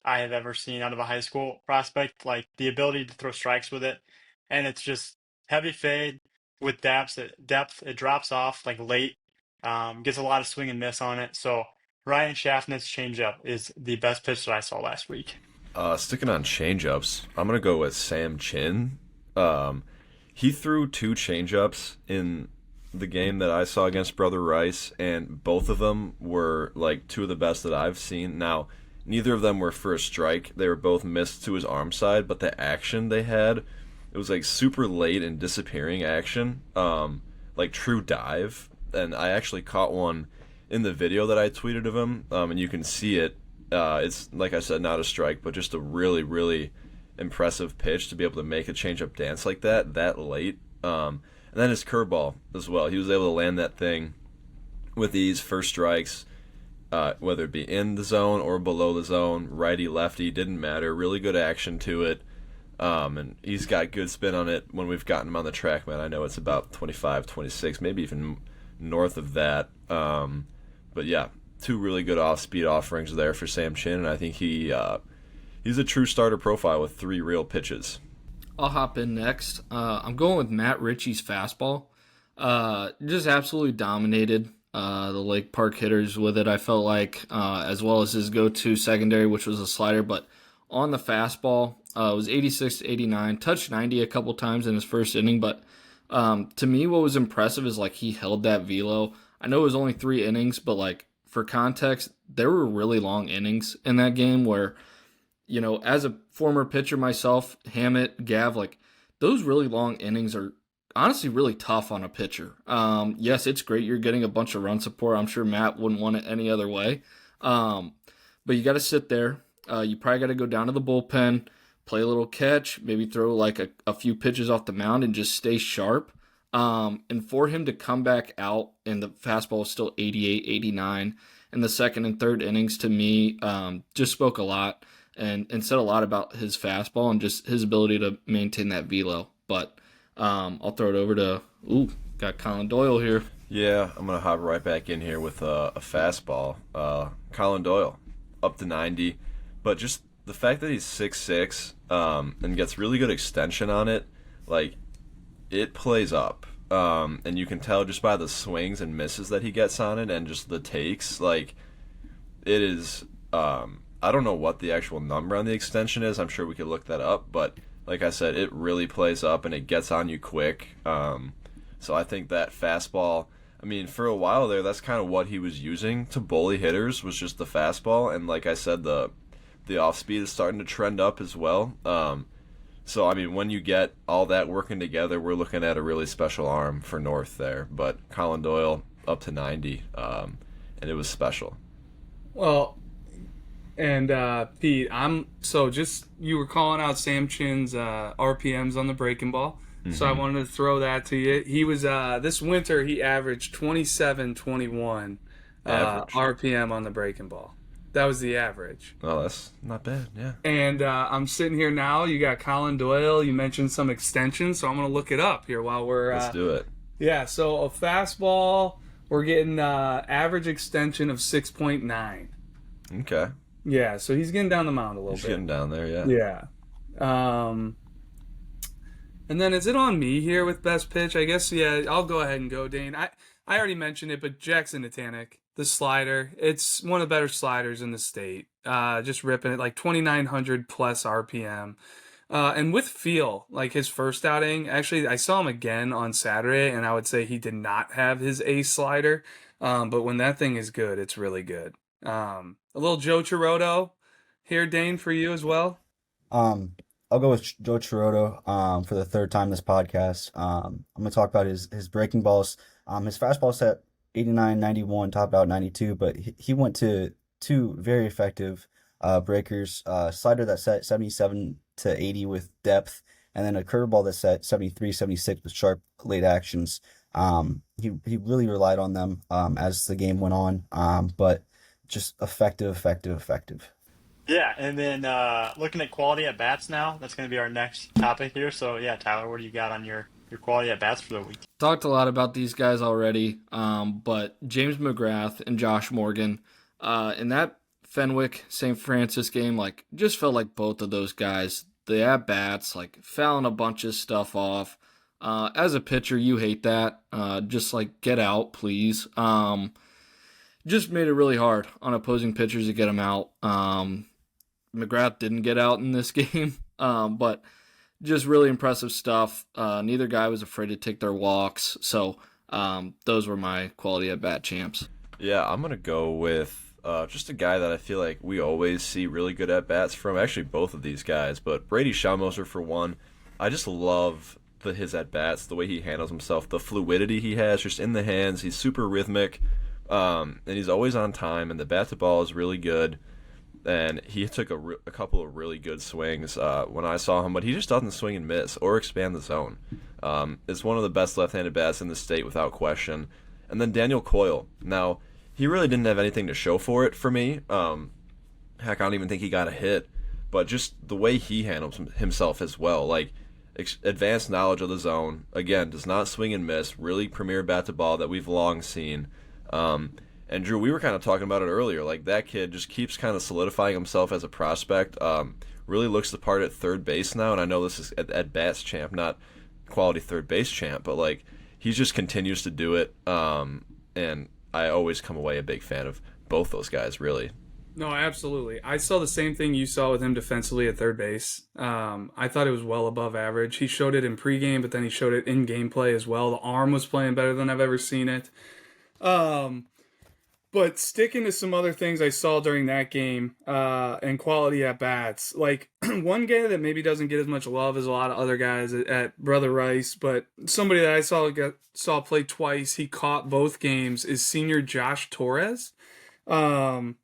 I have ever seen out of a high school prospect. Like the ability to throw strikes with it, and it's just heavy fade with depth. It drops off like late. Gets a lot of swing and miss on it. So Ryan Schaffnitz's changeup is the best pitch that I saw last week.
Sticking on changeups, I'm gonna go with Sam Chin. He threw 2 changeups in the game that I saw against Brother Rice, and both of them were like 2 of the best that I've seen. Now, neither of them were for a strike. They were both missed to his arm side, but the action they had, it was like super late and disappearing action, like true dive. And I actually caught one in the video that I tweeted of him, and you can see it. It's, like I said, not a strike, but just a really, really impressive pitch to be able to make a changeup dance like that late. And then his curveball as well. He was able to land that thing with ease, first strikes, whether it be in the zone or below the zone, righty, lefty, didn't matter. Really good action to it. And he's got good spin on it when we've gotten him on the track, man. I know it's about 25, 26, maybe even north of that. But yeah, 2 really good off-speed offerings there for Sam Chin, and I think he's a true starter profile with 3 real pitches.
I'll hop in next. I'm going with Matt Ritchie's fastball. Just absolutely dominated the Lake Park hitters with it, I felt like, as well as his go-to secondary, which was a slider. But on the fastball, it was 86 to 89, touched 90 a couple times in his first inning, but to me, what was impressive is like he held that velo. I know it was only 3 innings, but like for context, there were really long innings in that game where as a former pitcher myself, Hammett, Gav, like those really long innings are honestly really tough on a pitcher. Yes, it's great you're getting a bunch of run support. I'm sure Matt wouldn't want it any other way. Um, but you got to sit there. You probably got to go down to the bullpen, play a little catch, maybe throw like a few pitches off the mound and just stay sharp. And for him to come back out and the fastball was still 88, 89 in the second and third innings to me just spoke a lot and said a lot about his fastball and just his ability to maintain that velo. But I'll throw it over to, got Colin Doyle here.
Yeah, I'm going to hop right back in here with a fastball. Colin Doyle, up to 90. But just the fact that he's 6'6", and gets really good extension on it, like, it plays up. And you can tell just by the swings and misses that he gets on it and just the takes, like, it is, I don't know what the actual number on the extension is. I'm sure we could look that up. But like I said, it really plays up and it gets on you quick. So I think that fastball, I mean, for a while there, that's kind of what he was using to bully hitters was just the fastball. And like I said, the off speed is starting to trend up as well. So, I mean, when you get all that working together, we're looking at a really special arm for North there. But Colin Doyle up to 90, and it was special.
Well, and Pete, you were calling out Sam Chin's RPMs on the breaking ball. So I wanted to throw that to you. He was this winter he averaged 27-21 RPM on the breaking ball. That was the average.
Oh, that's not bad, yeah.
And I'm sitting here now. You got Colin Doyle. You mentioned some extensions, so I'm going to look it up here while we're...
Let's do it.
Yeah, so a fastball, we're getting average extension of 6.9.
Okay.
Yeah, so he's getting down the mound a little
He's
bit.
getting down there, yeah.
Yeah. And then is it on me here with best pitch? I guess, yeah, I'll go ahead and go, Dane. I already mentioned it, but Jackson Natanic, the slider, it's one of the better sliders in the state. Just ripping it like 2,900 plus RPM. And with feel, like his first outing, actually, I saw him again on Saturday, and I would say he did not have his ace slider. But when that thing is good, it's really good. A little Joe Chirotto here, Dane, for you as well.
I'll go with Joe Chirotto for the third time this podcast. I'm going to talk about his breaking balls. His fastball set 89, 91, topped out 92, but he went to two very effective breakers. Slider that set 77 to 80 with depth, and then a curveball that set 73, 76 with sharp late actions. He really relied on them as the game went on, but just effective.
Yeah, and then looking at quality at bats now, that's going to be our next topic here. So yeah, Tyler, what do you got on your quality at bats for the week?
Talked a lot about these guys already, but James McGrath and Josh Morgan in that Fenwick St. Francis game, like just felt like both of those guys, the at bats, like fouling a bunch of stuff off. As a pitcher, you hate that. Just like get out, please. Just made it really hard on opposing pitchers to get them out. McGrath didn't get out in this game, but just really impressive stuff. Neither guy was afraid to take their walks, so those were my quality at bat champs.
Yeah, I'm gonna go with just a guy that I feel like we always see really good at bats from. Actually, both of these guys, but Brady Schaumoser for one. I just love his at bats, the way he handles himself, the fluidity he has just in the hands. He's super rhythmic, and he's always on time. And the bat to ball is really good. And he took a couple of really good swings when I saw him, but he just doesn't swing and miss or expand the zone. It's one of the best left-handed bats in the state without question. And then Daniel Coyle. Now, he really didn't have anything to show for it for me. Heck, I don't even think he got a hit. But just the way he handles himself as well, like advanced knowledge of the zone. Again, does not swing and miss. Really premier bat to ball that we've long seen. And Drew, we were kind of talking about it earlier. Like that kid just keeps kind of solidifying himself as a prospect. Really looks the part at third base now. And I know this is at bats champ, not quality third base champ, but like he just continues to do it. And I always come away a big fan of both those guys, really.
No, absolutely. I saw the same thing you saw with him defensively at third base. I thought it was well above average. He showed it in pregame, but then he showed it in gameplay as well. The arm was playing better than I've ever seen it. But sticking to some other things I saw during that game, and quality at bats, like one guy that maybe doesn't get as much love as a lot of other guys at Brother Rice, but somebody that I saw play twice, he caught both games, is senior Josh Torres. Um,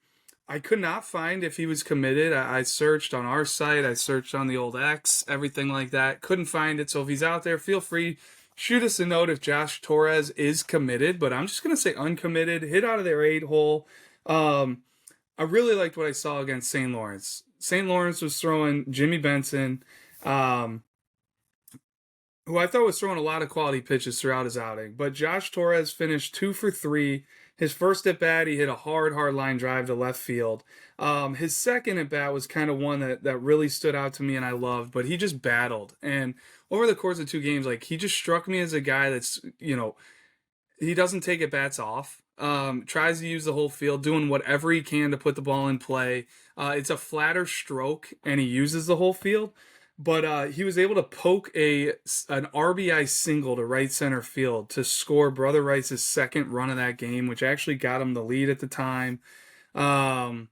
I could not find if he was committed. I searched on our site, I searched on the old X, everything like that. Couldn't find it. So if he's out there, feel free, shoot us a note if Josh Torres is committed. But I'm just gonna say uncommitted. Hit out of their 8 hole. Um, I really liked what I saw against St. Lawrence. St. Lawrence was throwing Jimmy Benson, um, who I thought was throwing a lot of quality pitches throughout his outing. But Josh Torres finished 2 for 3. His first at bat, he hit a hard line drive to left field. His second at bat was kind of one that really stood out to me and I loved, but he just battled. And over the course of 2 games, like he just struck me as a guy that's, he doesn't take at bats off. Tries to use the whole field, doing whatever he can to put the ball in play. It's a flatter stroke, and he uses the whole field. But he was able to poke an RBI single to right center field to score Brother Rice's second run of that game, which actually got him the lead at the time. And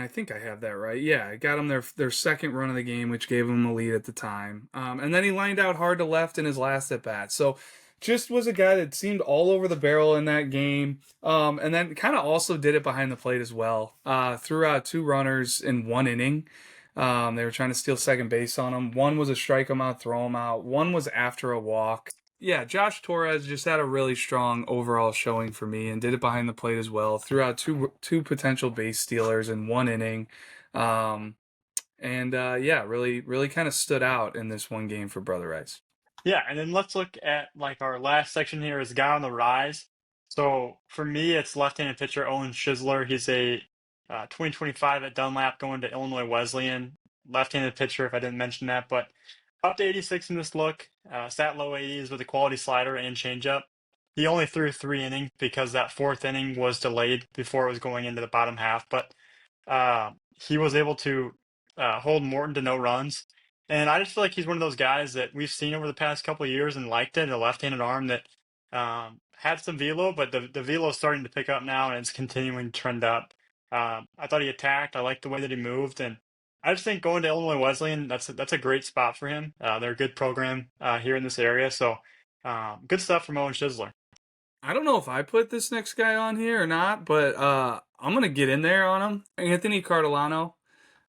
I think I have that right. Yeah, it got them their second run of the game, which gave them a lead at the time. And then he lined out hard to left in his last at bat. So just was a guy that seemed all over the barrel in that game. And then kind of also did it behind the plate as well. Threw out 2 runners in 1 inning. They were trying to steal second base on him. One was a strike him out, throw him out. One was after a walk. Yeah, Josh Torres just had a really strong overall showing for me and did it behind the plate as well. Threw out two potential base stealers in 1 inning. Really kind of stood out in this one game for Brother Rice.
Yeah, and then let's look at like our last section here is guy on the rise. So for me, it's left-handed pitcher Owen Schisler. He's a 2025 at Dunlap going to Illinois Wesleyan. Left-handed pitcher, if I didn't mention that, but up to 86 in this look. Sat low 80s with a quality slider and changeup. He only threw 3 innings because that 4th inning was delayed before it was going into the bottom half, but he was able to hold Morton to no runs. And I just feel like he's one of those guys that we've seen over the past couple of years and liked it. A left-handed arm that had some velo, but the velo is starting to pick up now and it's continuing to trend up. I thought he attacked. I liked the way that he moved, and I just think going to Illinois Wesleyan, that's a great spot for him. They're a good program here in this area, so good stuff from Owen Schisler.
I don't know if I put this next guy on here or not, but I'm going to get in there on him. Anthony Cardilano.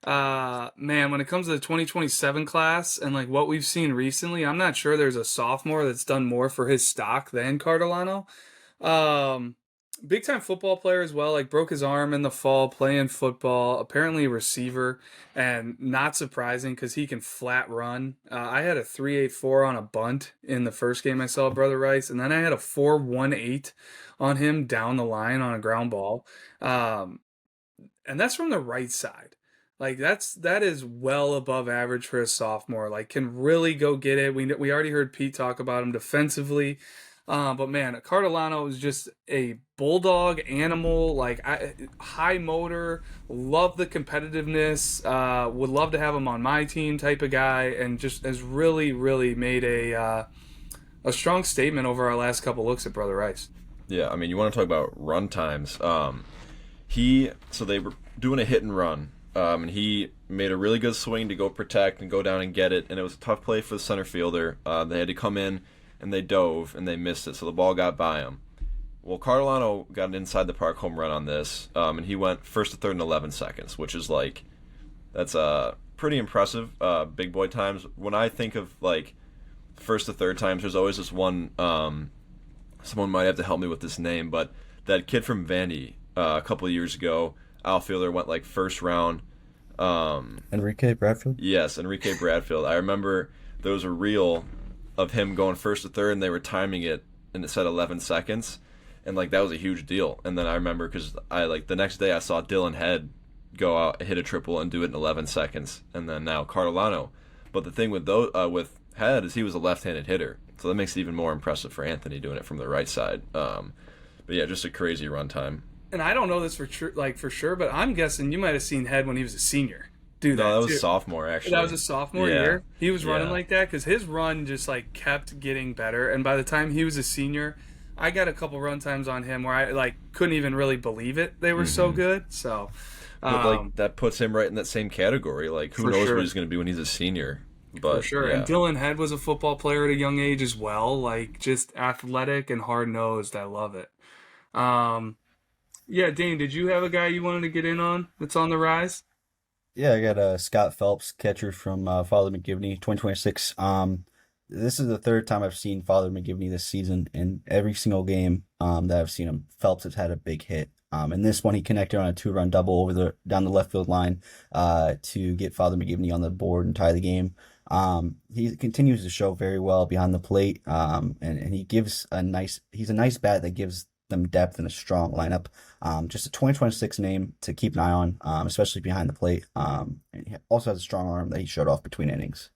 Man, when it comes to the 2027 class and like what we've seen recently, I'm not sure there's a sophomore that's done more for his stock than Cardilano. Big time football player as well, like broke his arm in the fall playing football, apparently a receiver, and not surprising because he can flat run. I had a 3.84 on a bunt in the first game I saw Brother Rice, and then I had a 4.18 on him down the line on a ground ball. And that's from the right side. Like that is well above average for a sophomore. Like can really go get it. We already heard Pete talk about him defensively. But man, Cardilano is just a bulldog animal, like high motor, love the competitiveness, would love to have him on my team type of guy, and just has really, really made a strong statement over our last couple looks at Brother Rice.
Yeah, I mean, you want to talk about run times. So they were doing a hit and run, and he made a really good swing to go protect and go down and get it, and it was a tough play for the center fielder. They had to come in, and they dove, and they missed it, so the ball got by him. Well, Cardilano got an inside the park home run on this, and he went first to third in 11 seconds, which is that's pretty impressive, big boy times. When I think of first to third times, there's always this one. Someone might have to help me with this name, but that kid from Vandy a couple of years ago, outfielder, went first round.
Enrique Bradfield.
Yes, Enrique Bradfield. I remember there was a reel of him going first to third, and they were timing it, and it said 11 seconds, and that was a huge deal. And then I remember because the next day I saw Dylan Head go out, hit a triple, and do it in 11 seconds, and then now Cardilano. But the thing with with Head is he was a left-handed hitter, so that makes it even more impressive for Anthony doing it from the right side. But yeah, just a crazy run time.
And I don't know this for sure, but I'm guessing you might have seen Head when he was a senior. Do that.
No, that was
too.
Sophomore, actually.
That was a sophomore
Yeah.
year. He was running
Yeah.
like that because his run just kept getting better. And by the time he was a senior, I got a couple run times on him where I like couldn't even really believe it. They were so
Hmm.
good. So,
But like
um,
that puts him right in that same category. Like who
for
knows what
sure.
he's going to be when he's a senior?
For
But
sure. And
yeah,
Dylan Head was a football player at a young age as well. Like just athletic and hard nosed. I love it. Um, yeah, Dane, did you have a guy you wanted to get in on that's on the rise?
Yeah, I got Scott Phelps, catcher from Father McGivney, 2026. This is the third time I've seen Father McGivney this season, and every single game that I've seen him, Phelps has had a big hit. And this one he connected on a two-run double over the down the left field line to get Father McGivney on the board and tie the game. He continues to show very well behind the plate, and he gives he's a nice bat that gives them depth in a strong lineup. Just a 2026 name to keep an eye on, especially behind the plate. And he also has a strong arm that he showed off between innings.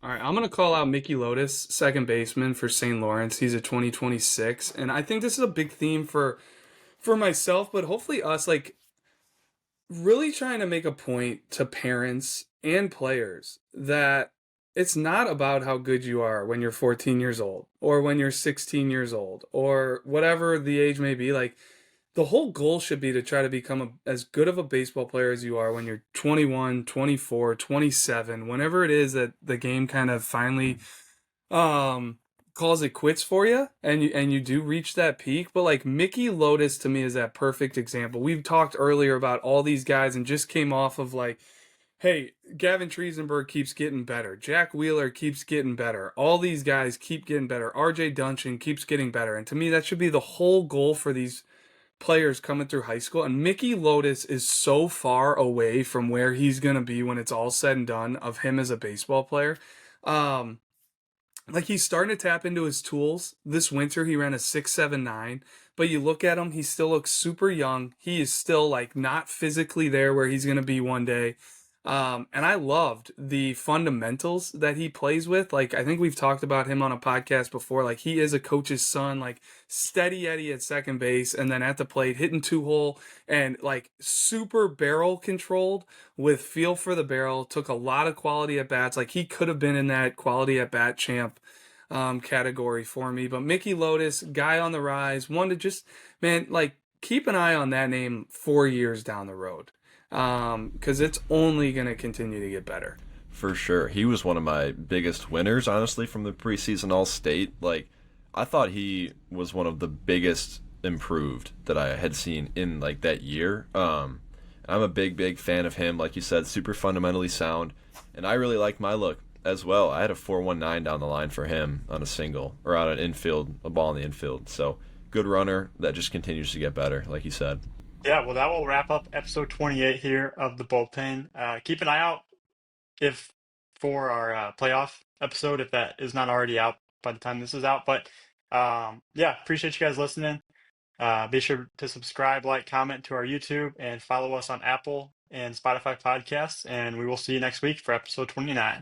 All right, I'm going to call out Mickey Lotus, second baseman for St. Lawrence. He's a 2026, and I think this is a big theme for myself, but hopefully us, like really trying to make a point to parents and players that it's not about how good you are when you're 14 years old or when you're 16 years old or whatever the age may be. Like the whole goal should be to try to become as good of a baseball player as you are when you're 21, 24, 27, whenever it is that the game kind of finally um calls it quits for you and you do reach that peak. But like Mickey Lotus to me is that perfect example. We've talked earlier about all these guys and just came off of like, hey, Gavin Triesenberg keeps getting better, Jack Wheeler keeps getting better, all these guys keep getting better, RJ Duncan keeps getting better. And to me that should be the whole goal for these players coming through high school. And Mickey Lotus is so far away from where he's going to be when it's all said and done of him as a baseball player. um like he's starting to tap into his tools. This winter he ran a 6.79, but you look at him, he still looks super young. He is still like not physically there where he's going to be one day. And I loved the fundamentals that he plays with. Like I think we've talked about him on a podcast before. Like he is a coach's son, like steady Eddie at second base and then at the plate hitting two hole and like super barrel controlled with feel for the barrel, took a lot of quality at bats. Like he could have been in that quality at bat champ category for me. But Mickey Lotus, guy on the rise, one to just, man, like keep an eye on that name 4 years down the road because it's only going to continue to get better.
for sure. He was one of my biggest winners, honestly, from the preseason All State. Like, I thought he was one of the biggest improved that I had seen in like that year. I'm a big fan of him. Like you said, super fundamentally sound, and I really like my look as well. I had a 4.19 down the line for him on a single or on an infield, a ball in the infield. So good runner that just continues to get better, like you said.
Yeah, well, that will wrap up episode 28 here of the Bullpen. Keep an eye out if for our playoff episode, if that is not already out by the time this is out. But yeah, appreciate you guys listening. Be sure to subscribe, like, comment to our YouTube, and follow us on Apple and Spotify podcasts. And we will see you next week for episode 29.